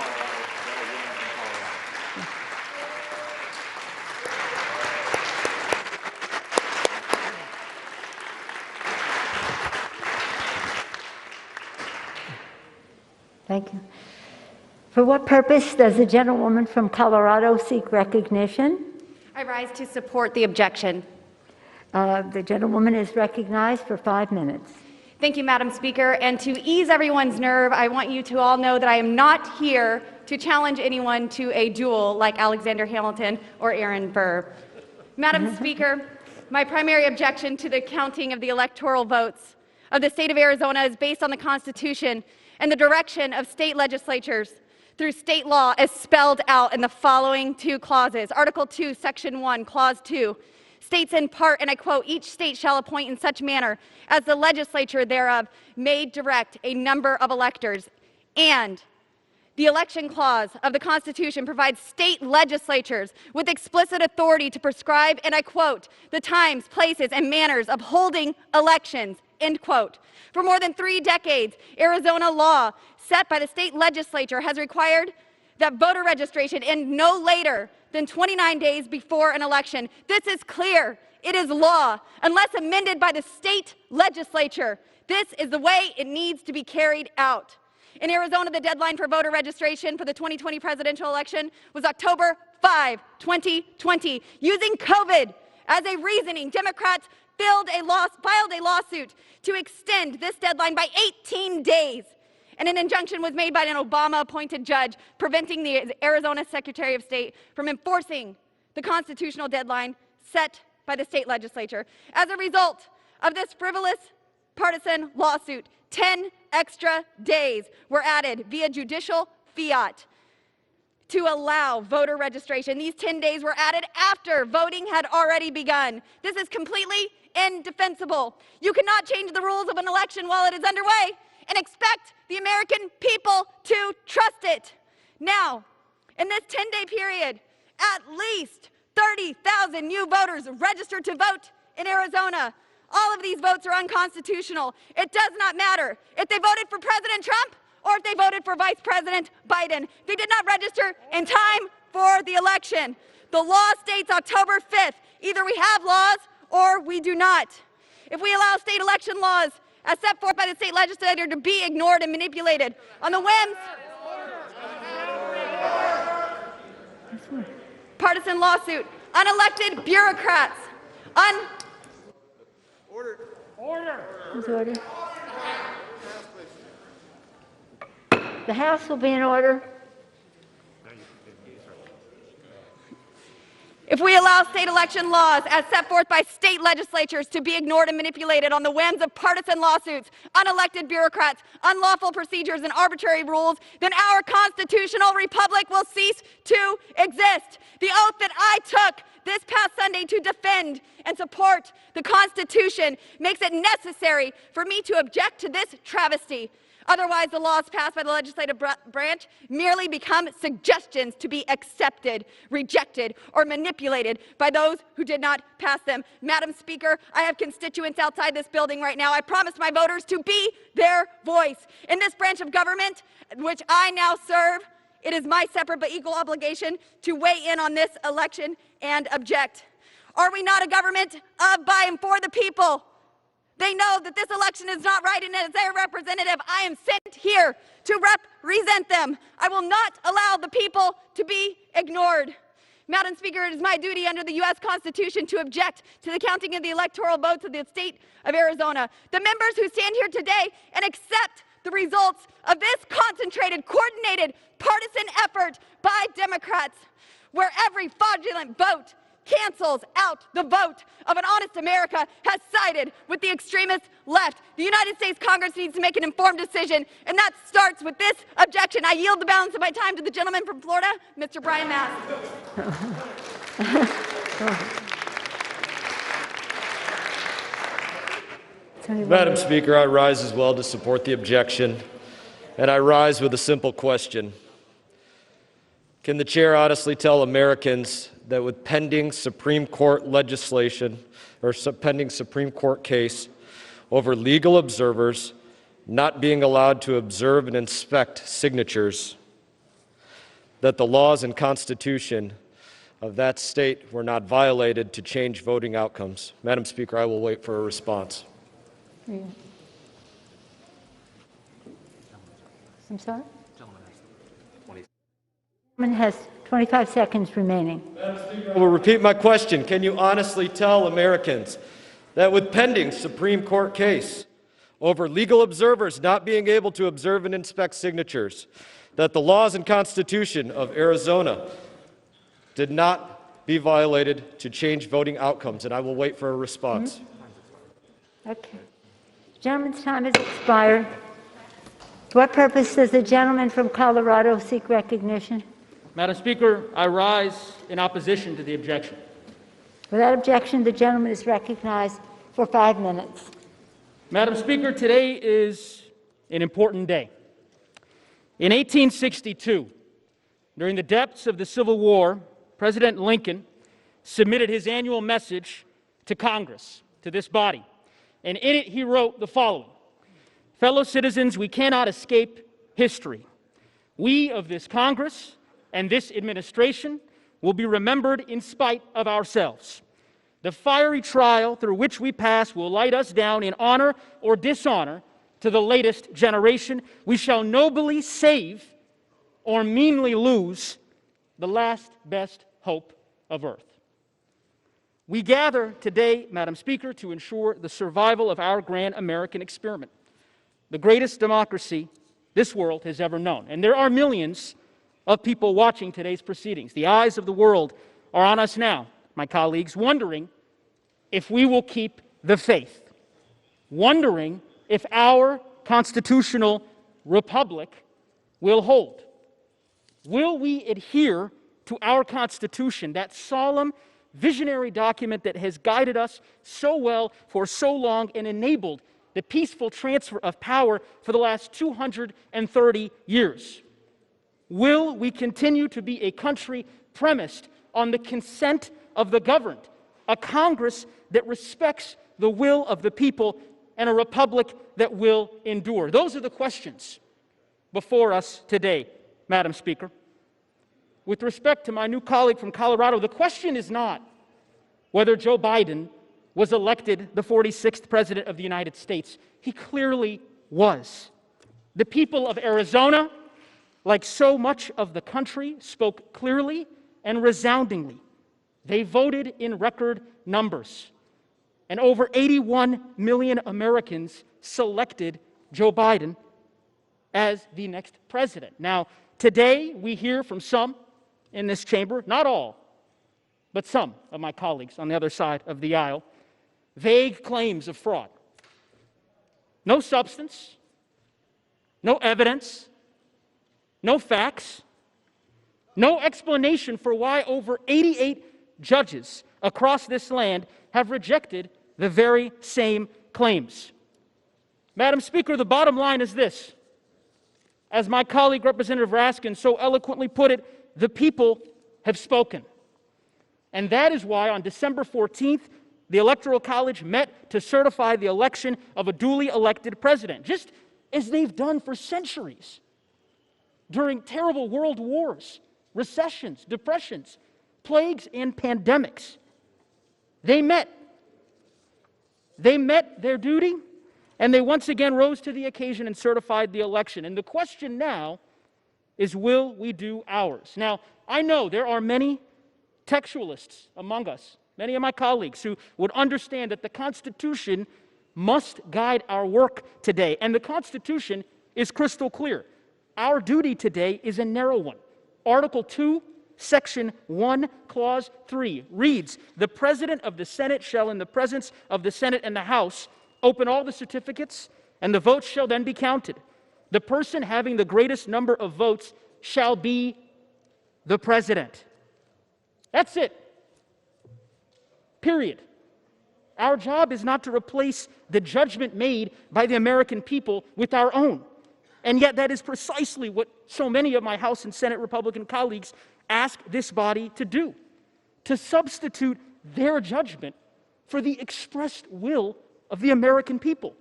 Thank you. For what purpose does the gentlewoman from Colorado seek recognition? I rise to support the objection. The gentlewoman is recognized for 5 minutes. Thank you, Madam Speaker. And to ease everyone's nerve, I want you to all know that I am not here to challenge anyone to a duel like Alexander Hamilton or Aaron Burr. Madam Speaker, my primary objection to the counting of the electoral votes of the state of Arizona is based on the Constitution and the direction of state legislatures through state law as spelled out in the following two clauses. Article 2, Section 1, Clause 2 states in part, and I quote, "Each state shall appoint in such manner as the legislature thereof may direct a number of electors." And the election clause of the Constitution provides state legislatures with explicit authority to prescribe, and I quote, "the times, places, and manners of holding elections," end quote. For more than 3 decades, Arizona law set by the state legislature has required that voter registration end no later than 29 days before an election. This is clear. It is law. Unless amended by the state legislature, this is the way it needs to be carried out. In Arizona, the deadline for voter registration for the 2020 presidential election was October 5, 2020. Using COVID as a reasoning, Democrats filed a lawsuit to extend this deadline by 18 days. And an injunction was made by an Obama-appointed judge preventing the Arizona Secretary of State from enforcing the constitutional deadline set by the state legislature. As a result of this frivolous partisan lawsuit, 10 extra days were added via judicial fiat to allow voter registration. These 10 days were added after voting had already begun. This is completely indefensible. You cannot change the rules of an election while it is underway and expect the American people to trust it. Now, in this 10-day period, at least 30,000 new voters registered to vote in Arizona. All of these votes are unconstitutional. It does not matter if they voted for President Trump or if they voted for Vice President Biden. They did not register in time for the election. The law states October 5th. Either we have laws or we do not. If we allow state election laws as set forth by the state legislature to be ignored and manipulated on the whims, partisan lawsuit, unelected bureaucrats, Who's order? The House will be in order. If we allow state election laws as set forth by state legislatures to be ignored and manipulated on the whims of partisan lawsuits, unelected bureaucrats, unlawful procedures, and arbitrary rules, then our constitutional republic will cease to exist. The oath that I took this past Sunday to defend and support the Constitution makes it necessary for me to object to this travesty. Otherwise, the laws passed by the legislative branch merely become suggestions to be accepted, rejected, or manipulated by those who did not pass them. Madam Speaker, I have constituents outside this building right now. I promised my voters to be their voice. In this branch of government, which I now serve, it is my separate but equal obligation to weigh in on this election and object. Are we not a government of, by, and for the people? They know that this election is not right, and as their representative, I am sent here to represent them. I will not allow the people to be ignored. Madam Speaker, it is my duty under the U.S. Constitution to object to the counting of the electoral votes of the state of Arizona. The members who stand here today and accept the results of this concentrated, coordinated, partisan effort by Democrats, where every fraudulent vote cancels out the vote of an honest America, has sided with the extremist left. The United States Congress needs to make an informed decision, and that starts with this objection. I yield the balance of my time to the gentleman from Florida, Mr. Brian Mass. Madam Speaker, I rise as well to support the objection, and I rise with a simple question. Can the chair honestly tell Americans that with pending Supreme Court legislation or pending Supreme Court case over legal observers not being allowed to observe and inspect signatures, that the laws and Constitution of that state were not violated to change voting outcomes? Madam Speaker, I will wait for a response. I'm sorry? Gentleman has 25 seconds remaining. Madam Speaker, I will repeat my question. Can you honestly tell Americans that with pending Supreme Court case over legal observers not being able to observe and inspect signatures, that the laws and Constitution of Arizona did not be violated to change voting outcomes, and I will wait for a response. Okay. The gentleman's time has expired. To what purpose does the gentleman from Colorado seek recognition? Madam Speaker, I rise in opposition to the objection. Without objection, the gentleman is recognized for 5 minutes. Madam Speaker, today is an important day. In 1862, during the depths of the Civil War, President Lincoln submitted his annual message to Congress, to this body, and in it he wrote the following: "Fellow citizens, we cannot escape history. We of this Congress and this administration will be remembered in spite of ourselves. The fiery trial through which we pass will light us down in honor or dishonor to the latest generation. We shall nobly save or meanly lose the last best hope of earth." We gather today, Madam Speaker, to ensure the survival of our grand American experiment, the greatest democracy this world has ever known. And there are millions of people watching today's proceedings. The eyes of the world are on us now, my colleagues, wondering if we will keep the faith, wondering if our constitutional republic will hold. Will we adhere to our Constitution, that solemn, visionary document that has guided us so well for so long and enabled the peaceful transfer of power for the last 230 years? Will we continue to be a country premised on the consent of the governed, a Congress that respects the will of the people, and a republic that will endure? Those are the questions before us today, Madam Speaker. With respect to my new colleague from Colorado, the question is not whether Joe Biden was elected the 46th President of the United States. He clearly was. The people of Arizona, like so much of the country, spoke clearly and resoundingly. They voted in record numbers, and over 81 million Americans selected Joe Biden as the next president. Now, today we hear from some in this chamber, not all, but some of my colleagues on the other side of the aisle, vague claims of fraud. No substance, no evidence, no facts, no explanation for why over 88 judges across this land have rejected the very same claims. Madam Speaker, the bottom line is this. As my colleague Representative Raskin so eloquently put it, the people have spoken. And that is why on December 14th, the Electoral College met to certify the election of a duly elected president, just as they've done for centuries during terrible world wars, recessions, depressions, plagues, and pandemics. They met their duty, and they once again rose to the occasion and certified the election. And the question now is, will we do ours? Now, I know there are many textualists among us, many of my colleagues, who would understand that the Constitution must guide our work today. And the Constitution is crystal clear. Our duty today is a narrow one. Article 2, Section 1, Clause 3 reads, "The President of the Senate shall, in the presence of the Senate and the House, open all the certificates, and the votes shall then be counted. The person having the greatest number of votes shall be the President." That's it. Period. Our job is not to replace the judgment made by the American people with our own. And yet that is precisely what so many of my House and Senate Republican colleagues ask this body to do, to substitute their judgment for the expressed will of the American people.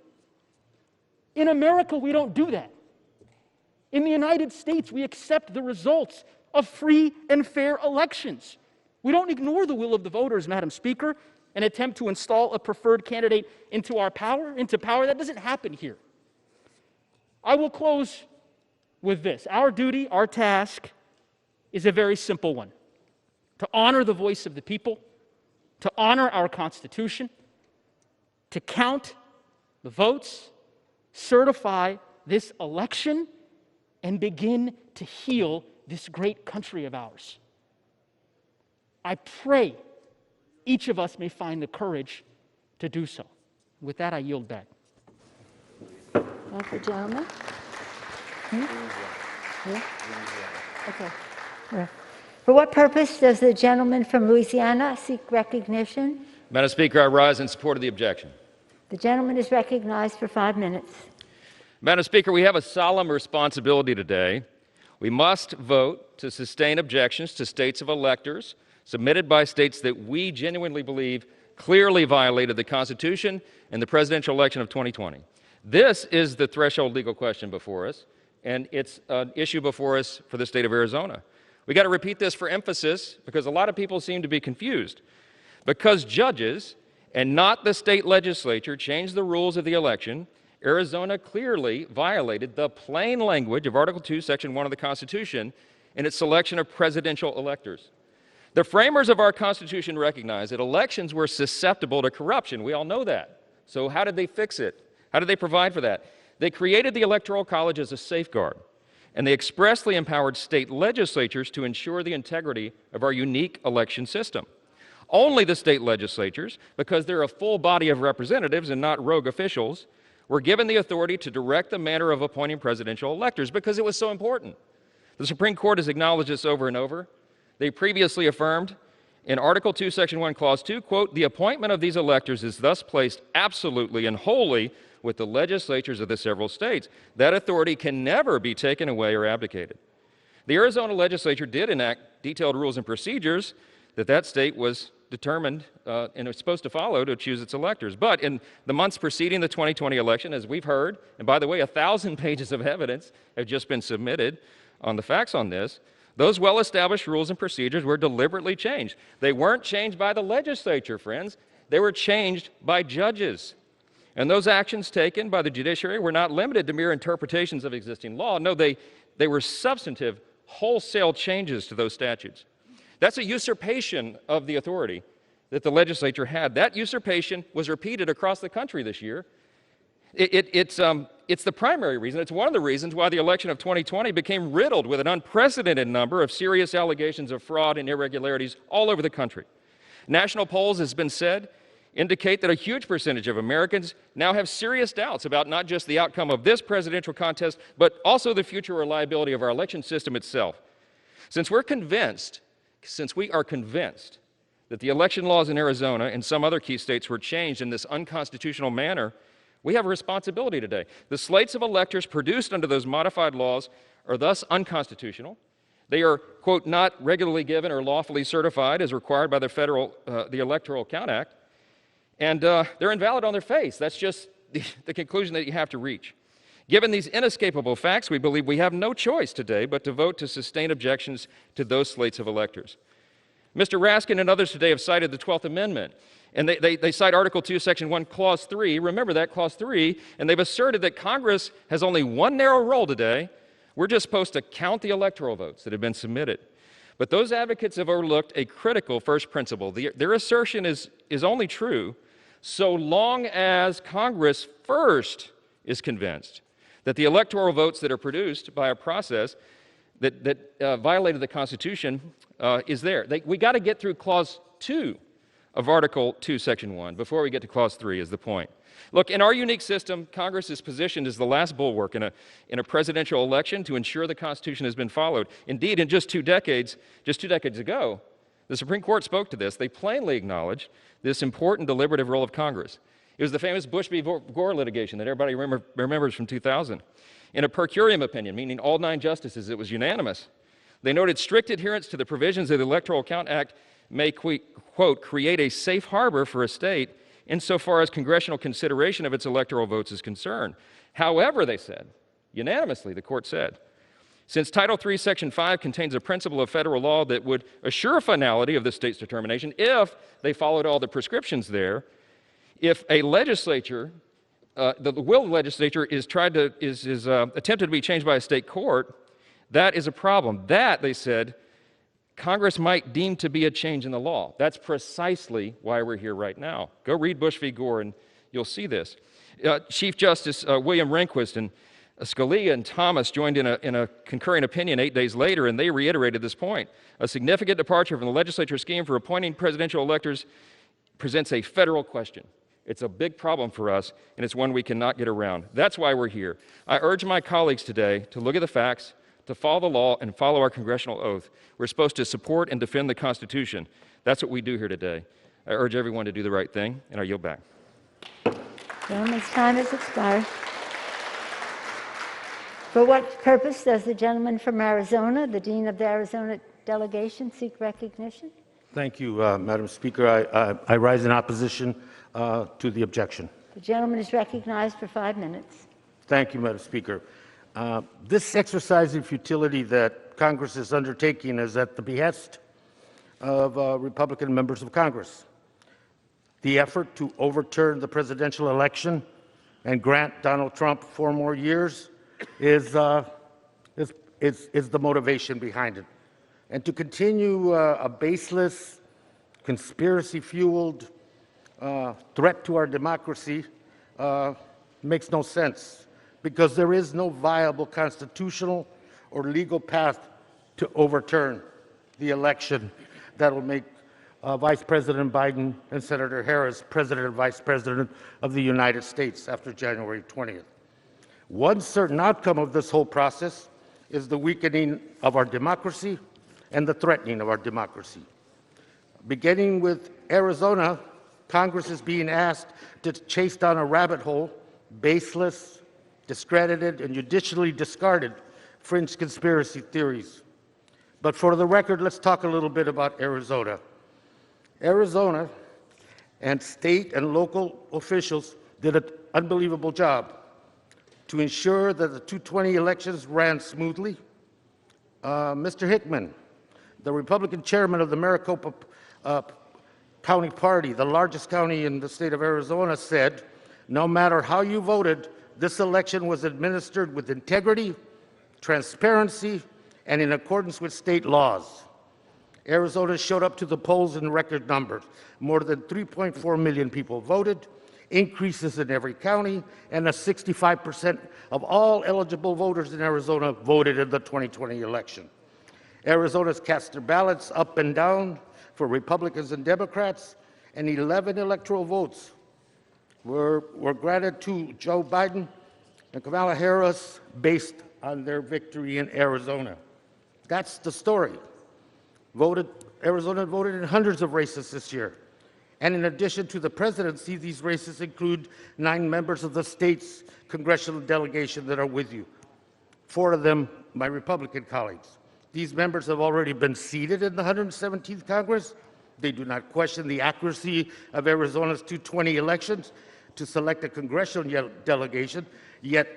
In America, we don't do that. In the United States, we accept the results of free and fair elections. We don't ignore the will of the voters, Madam Speaker, and attempt to install a preferred candidate into power. That doesn't happen here. I will close with this. Our duty, our task, is a very simple one: to honor the voice of the people, to honor our Constitution, to count the votes, certify this election, and begin to heal this great country of ours. I pray each of us may find the courage to do so. With that, I yield back. Thank you, gentlemen. Yeah? Okay. Yeah. For what purpose does the gentleman from Louisiana seek recognition? Madam Speaker, I rise in support of the objection. The gentleman is recognized for 5 minutes. Madam Speaker, we have a solemn responsibility today. We must vote to sustain objections to states of electors submitted by states that we genuinely believe clearly violated the Constitution and the presidential election of 2020. This is the threshold legal question before us, and it's an issue before us for the state of Arizona. We got to repeat this for emphasis because a lot of people seem to be confused. Because judges and not the state legislature changed the rules of the election, Arizona clearly violated the plain language of Article 2, Section 1 of the Constitution in its selection of presidential electors. The framers of our Constitution recognized that elections were susceptible to corruption. We all know that. So how did they fix it? How did they provide for that? They created the Electoral College as a safeguard, and they expressly empowered state legislatures to ensure the integrity of our unique election system. Only the state legislatures, because they're a full body of representatives and not rogue officials, were given the authority to direct the manner of appointing presidential electors because it was so important. The Supreme Court has acknowledged this over and over. They previously affirmed in Article 2, Section 1, Clause 2, quote, "The appointment of these electors is thus placed absolutely and wholly with the legislatures of the several states. That authority can never be taken away or abdicated." The Arizona legislature did enact detailed rules and procedures that state was determined and was supposed to follow to choose its electors. But in the months preceding the 2020 election, as we've heard, and by the way, 1,000 pages of evidence have just been submitted on the facts on this, those well-established rules and procedures were deliberately changed. They weren't changed by the legislature, friends. They were changed by judges. And those actions taken by the judiciary were not limited to mere interpretations of existing law. No, they were substantive, wholesale changes to those statutes. That's a usurpation of the authority that the legislature had. That usurpation was repeated across the country this year. It's the primary reason. It's one of the reasons why the election of 2020 became riddled with an unprecedented number of serious allegations of fraud and irregularities all over the country. National polls, as has been said, indicate that a huge percentage of Americans now have serious doubts about not just the outcome of this presidential contest, but also the future reliability of our election system itself. Since we are convinced that the election laws in Arizona and some other key states were changed in this unconstitutional manner, we have a responsibility today. The slates of electors produced under those modified laws are thus unconstitutional. They are, quote, not regularly given or lawfully certified as required by the Electoral Count Act, and they're invalid on their face. That's just the conclusion that you have to reach. Given these inescapable facts, we believe we have no choice today but to vote to sustain objections to those slates of electors. Mr. Raskin and others today have cited the 12th Amendment, and they cite Article 2, Section 1, Clause 3. Remember that, Clause 3, and they've asserted that Congress has only one narrow role today. We're just supposed to count the electoral votes that have been submitted. But those advocates have overlooked a critical first principle. Their assertion is only true so long as Congress first is convinced that the electoral votes that are produced by a process that violated the Constitution is there. We got to get through Clause 2 of Article 2, Section 1 before we get to Clause 3 is the point. Look, in our unique system, Congress is positioned as the last bulwark in a presidential election to ensure the Constitution has been followed. Indeed, in just two decades ago, the Supreme Court spoke to this. They plainly acknowledged this important deliberative role of Congress. It was the famous Bush v. Gore litigation that everybody remembers from 2000. In a per curiam opinion, meaning all 9 justices, it was unanimous. They noted strict adherence to the provisions of the Electoral Count Act may, quote, create a safe harbor for a state insofar as congressional consideration of its electoral votes is concerned. However, they said, unanimously, the court said, since Title III, Section 5 contains a principle of federal law that would assure finality of the state's determination if they followed all the prescriptions there, if a legislature, the will of the legislature is attempted to be changed by a state court, that is a problem. That, they said, Congress might deem to be a change in the law. That's precisely why we're here right now. Go read Bush v. Gore and you'll see this. Chief Justice William Rehnquist in Scalia and Thomas joined in a concurring opinion 8 days later, and they reiterated this point. A significant departure from the legislature scheme for appointing presidential electors presents a federal question. It's a big problem for us, and it's one we cannot get around. That's why we're here. I urge my colleagues today to look at the facts, to follow the law, and follow our congressional oath. We're supposed to support and defend the Constitution. That's what we do here today. I urge everyone to do the right thing, and I yield back. Gentleman's time has expired. For what purpose does the gentleman from Arizona, the Dean of the Arizona delegation, seek recognition? Thank you, Madam Speaker. I rise in opposition to the objection. The gentleman is recognized for 5 minutes. Thank you, Madam Speaker. This exercise in futility that Congress is undertaking is at the behest of Republican members of Congress. The effort to overturn the presidential election and grant Donald Trump 4 more years is the motivation behind it. And to continue a baseless, conspiracy-fueled threat to our democracy makes no sense, because there is no viable constitutional or legal path to overturn the election that will make Vice President Biden and Senator Harris President and Vice President of the United States after January 20th. One certain outcome of this whole process is the weakening of our democracy and the threatening of our democracy. Beginning with Arizona, Congress is being asked to chase down a rabbit hole, baseless, discredited, and judicially discarded fringe conspiracy theories. But for the record, let's talk a little bit about Arizona. Arizona and state and local officials did an unbelievable job to ensure that the 2020 elections ran smoothly. Mr. Hickman, the Republican chairman of the Maricopa County Party, the largest county in the state of Arizona, said, no matter how you voted, this election was administered with integrity, transparency, and in accordance with state laws. Arizona showed up to the polls in record numbers. More than 3.4 million people voted, increases in every county, and 65% of all eligible voters in Arizona voted in the 2020 election. Arizona's cast their ballots up and down for Republicans and Democrats, and 11 electoral votes were granted to Joe Biden and Kamala Harris based on their victory in Arizona. That's the story. Arizona voted in hundreds of races this year. And in addition to the presidency, these races include 9 members of the state's congressional delegation that are with you. 4 of them, my Republican colleagues. These members have already been seated in the 117th Congress. They do not question the accuracy of Arizona's 2020 elections to select a congressional delegation, yet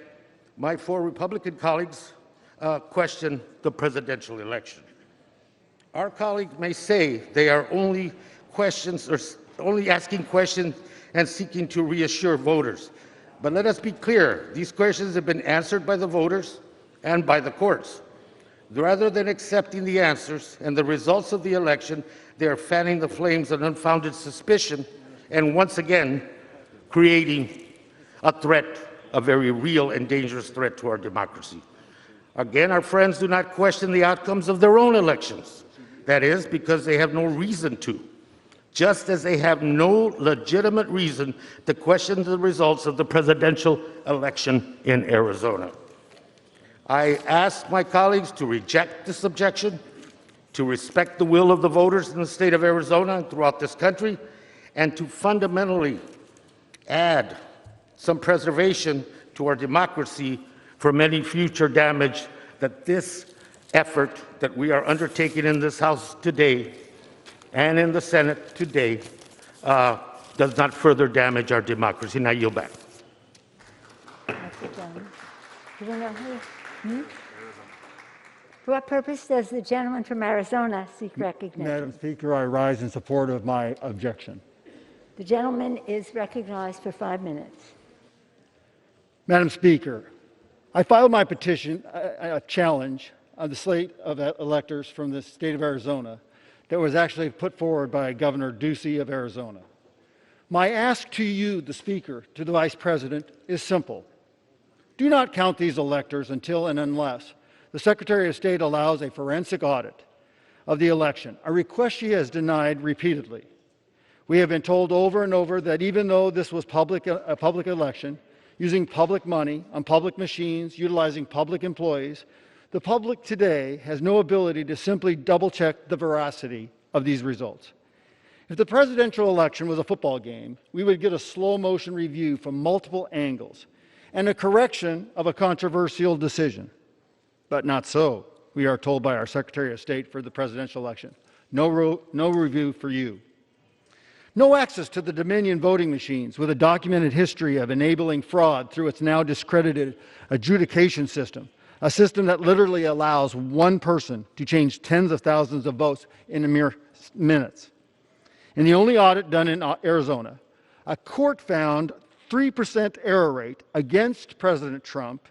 my 4 Republican colleagues question the presidential election. Our colleagues may say they are only asking questions and seeking to reassure voters. But let us be clear, these questions have been answered by the voters and by the courts. Rather than accepting the answers and the results of the election, they are fanning the flames of unfounded suspicion and once again creating a threat, a very real and dangerous threat to our democracy. Again, our friends do not question the outcomes of their own elections. That is, because they have no reason to, just as they have no legitimate reason to question the results of the presidential election in Arizona. I ask my colleagues to reject this objection, to respect the will of the voters in the state of Arizona and throughout this country, and to fundamentally add some preservation to our democracy from any future damage that this effort that we are undertaking in this House today and in the Senate today does not further damage our democracy. Now, yield back. For what purpose does the gentleman from Arizona seek recognition? Madam Speaker, I rise in support of my objection. The gentleman is recognized for 5 minutes. Madam Speaker, I filed my petition, a challenge on the slate of electors from the state of Arizona that was actually put forward by Governor Ducey of Arizona. My ask to you, the Speaker, to the Vice President, is simple. Do not count these electors until and unless the Secretary of State allows a forensic audit of the election, a request she has denied repeatedly. We have been told over and over that even though this was a public election, using public money on public machines, utilizing public employees, the public today has no ability to simply double-check the veracity of these results. If the presidential election was a football game, we would get a slow-motion review from multiple angles and a correction of a controversial decision. But not so, we are told by our Secretary of State for the presidential election. No review for you. No access to the Dominion voting machines with a documented history of enabling fraud through its now discredited adjudication system, a system that literally allows one person to change tens of thousands of votes in a mere minutes. In the only audit done in Arizona, a court found 3% error rate against President Trump.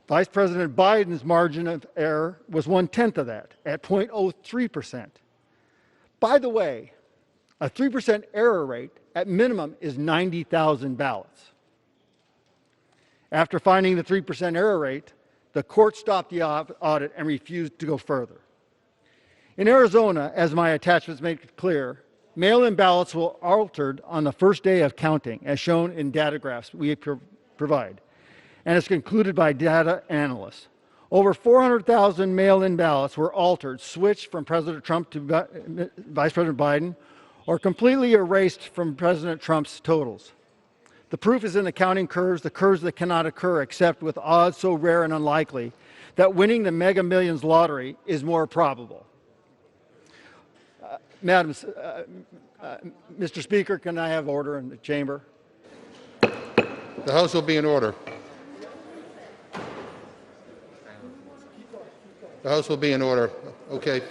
Vice President Biden's margin of error was 1/10 of that, at 0.03%. By the way, a 3% error rate at minimum is 90,000 ballots. After finding the 3% error rate, the court stopped the audit and refused to go further. In Arizona, as my attachments make clear, mail-in ballots were altered on the first day of counting, as shown in data graphs we provide, and is concluded by data analysts. Over 400,000 mail-in ballots were altered, switched from President Trump to Vice President Biden, or completely erased from President Trump's totals. The proof is in the counting curves, the curves that cannot occur except with odds so rare and unlikely that winning the Mega Millions lottery is more probable. Mr. Speaker, can I have order in the chamber? The House will be in order. The House will be in order. Okay.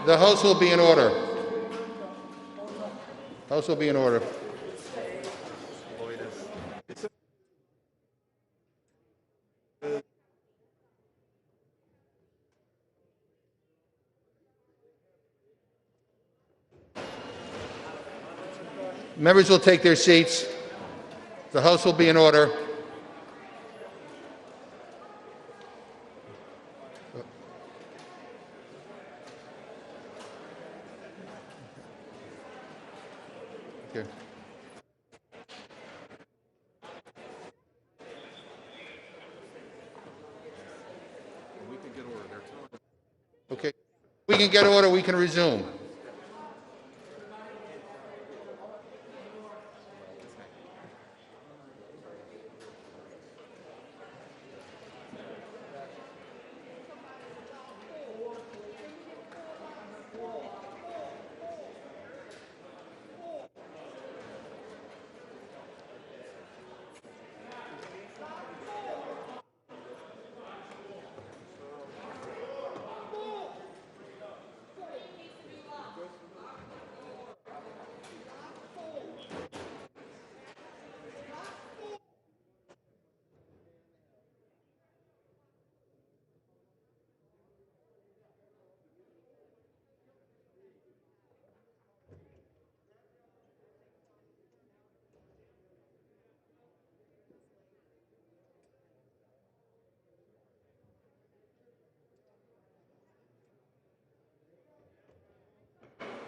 The House will be in order. House will be in order. Members will take their seats. The House will be in order. Okay. Okay. We can get order. We can resume.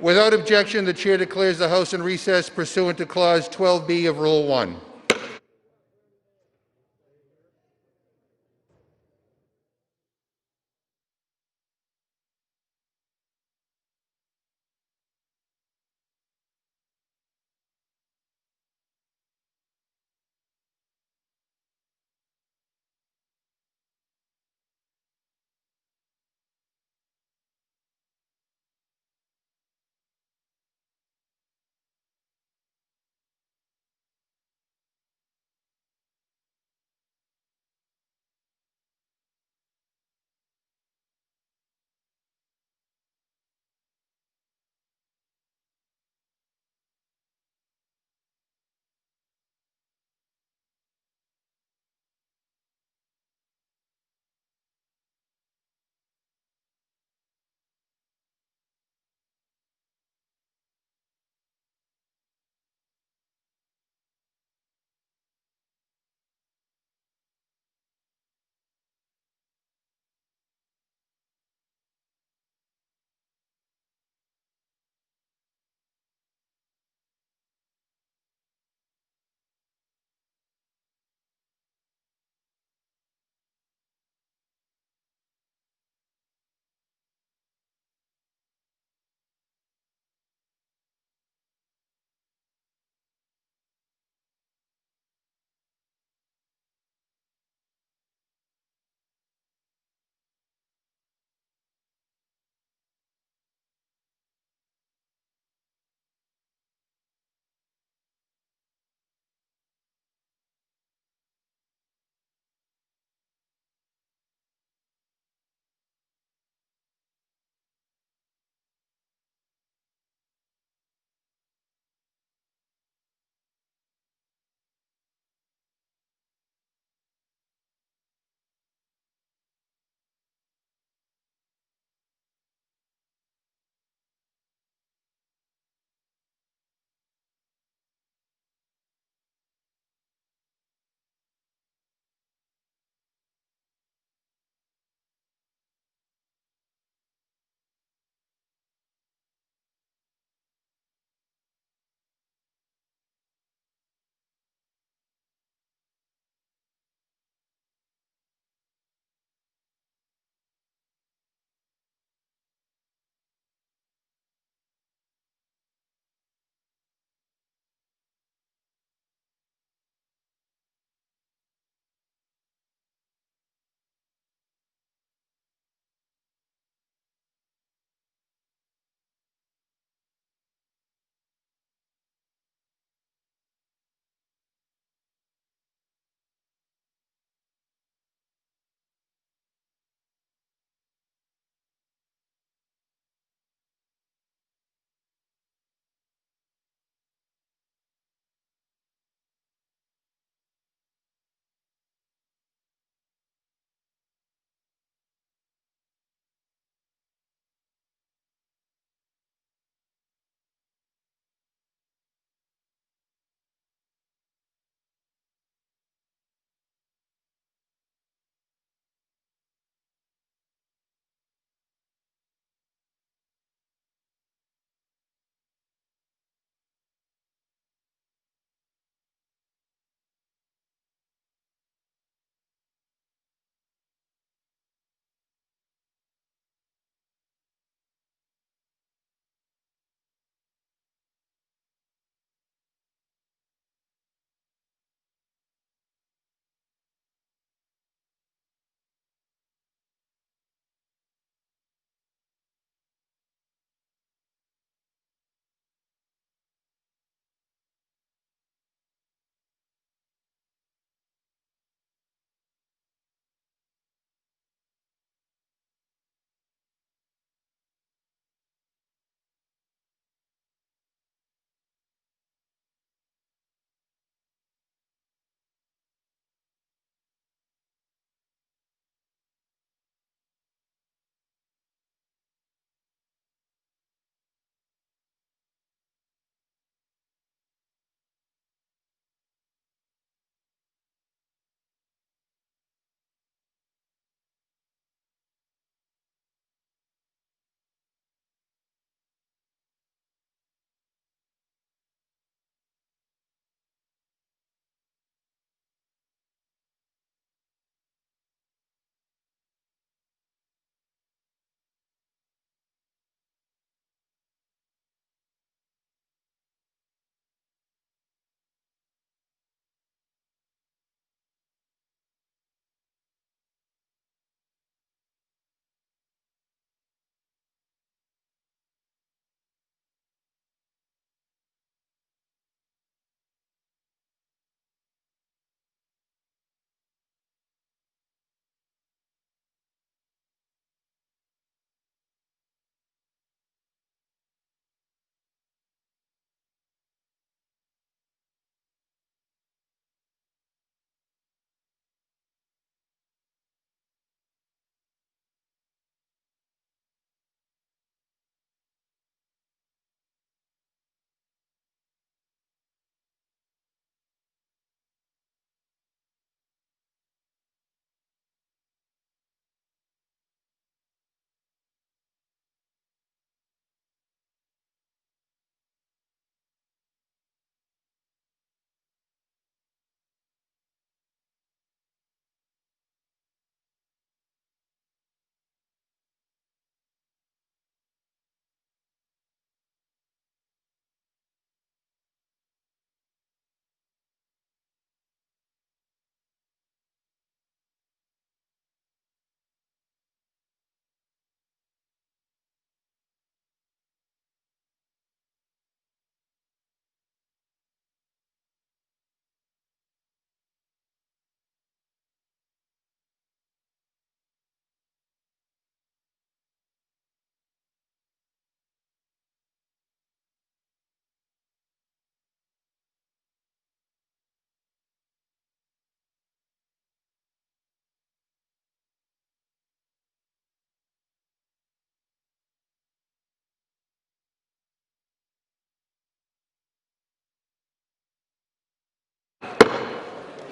Without objection, the Chair declares the House in recess pursuant to Clause 12B of Rule 1.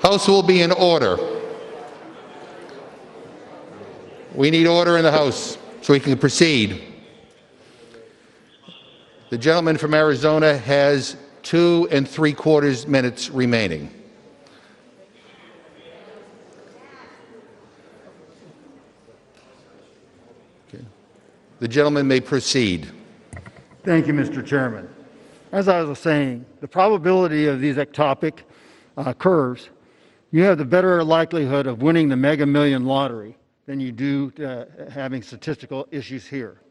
House will be in order. We need order in the House so we can proceed. The gentleman from Arizona has 2 3/4 minutes remaining. Okay. The gentleman may proceed. Thank you, Mr. Chairman. As I was saying, the probability of these ectopic curves, you have the better likelihood of winning the Mega Million lottery than you do having statistical issues here.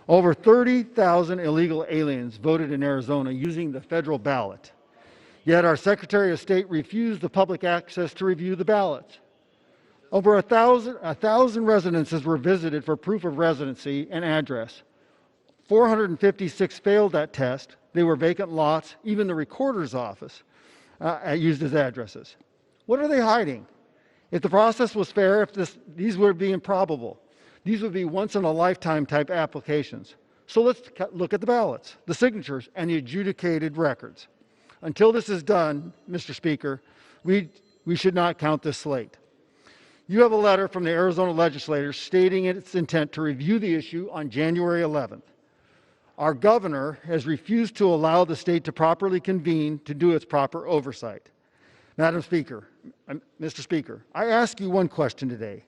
Over 30,000 illegal aliens voted in Arizona using the federal ballot, yet our Secretary of State refused the public access to review the ballots. Over 1,000 residences were visited for proof of residency and address. 456 failed that test. They were vacant lots. Even the recorder's office used as addresses. What are they hiding? If the process was fair, these would be improbable. These would be once-in-a-lifetime type applications. So let's look at the ballots, the signatures, and the adjudicated records. Until this is done, Mr. Speaker, we should not count this slate. You have a letter from the Arizona legislature stating its intent to review the issue on January 11th. Our governor has refused to allow the state to properly convene to do its proper oversight. Madam Speaker, Mr. Speaker, I ask you one question today.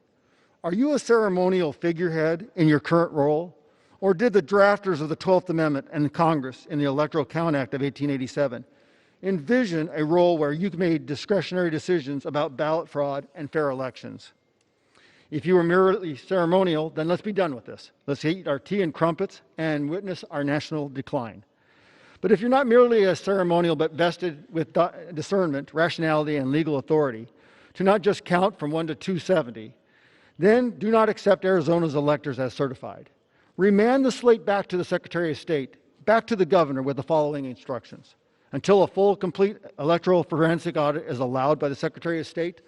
Are you a ceremonial figurehead in your current role, or did the drafters of the 12th Amendment and Congress in the Electoral Count Act of 1887 envision a role where you made discretionary decisions about ballot fraud and fair elections? If you were merely ceremonial, then let's be done with this. Let's eat our tea and crumpets and witness our national decline. But if you're not merely a ceremonial but vested with discernment, rationality, and legal authority to not just count from 1 to 270, then do not accept Arizona's electors as certified. Remand the slate back to the Secretary of State, back to the governor with the following instructions. Until a full, complete electoral forensic audit is allowed by the Secretary of State,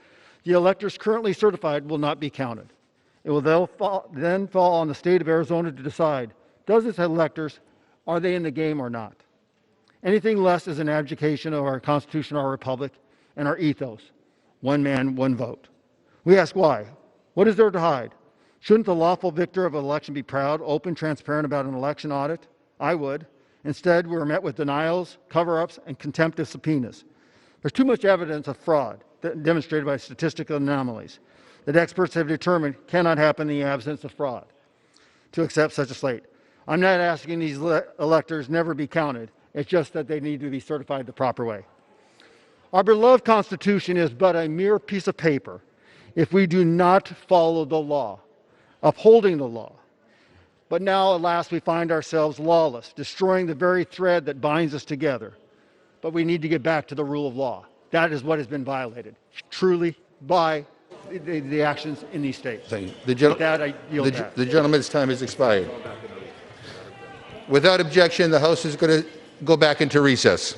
the electors currently certified will not be counted. It will then fall on the state of Arizona to decide, does its electors, are they in the game or not? Anything less is an abdication of our Constitution, our republic, and our ethos. One man, one vote. We ask why? What is there to hide? Shouldn't the lawful victor of an election be proud, open, transparent about an election audit? I would. Instead, we were met with denials, cover-ups, and contempt of subpoenas. There's too much evidence of fraud demonstrated by statistical anomalies that experts have determined cannot happen in the absence of fraud to accept such a slate. I'm not asking these electors never be counted. It's just that they need to be certified the proper way. Our beloved Constitution is but a mere piece of paper if we do not follow the law, upholding the law. But now, alas, we find ourselves lawless, destroying the very thread that binds us together. But we need to get back to the rule of law. That is what has been violated, truly, by the actions in these states. Thank you. With that, I yield back. The gentleman's time has expired. Without objection, the House is going to go back into recess.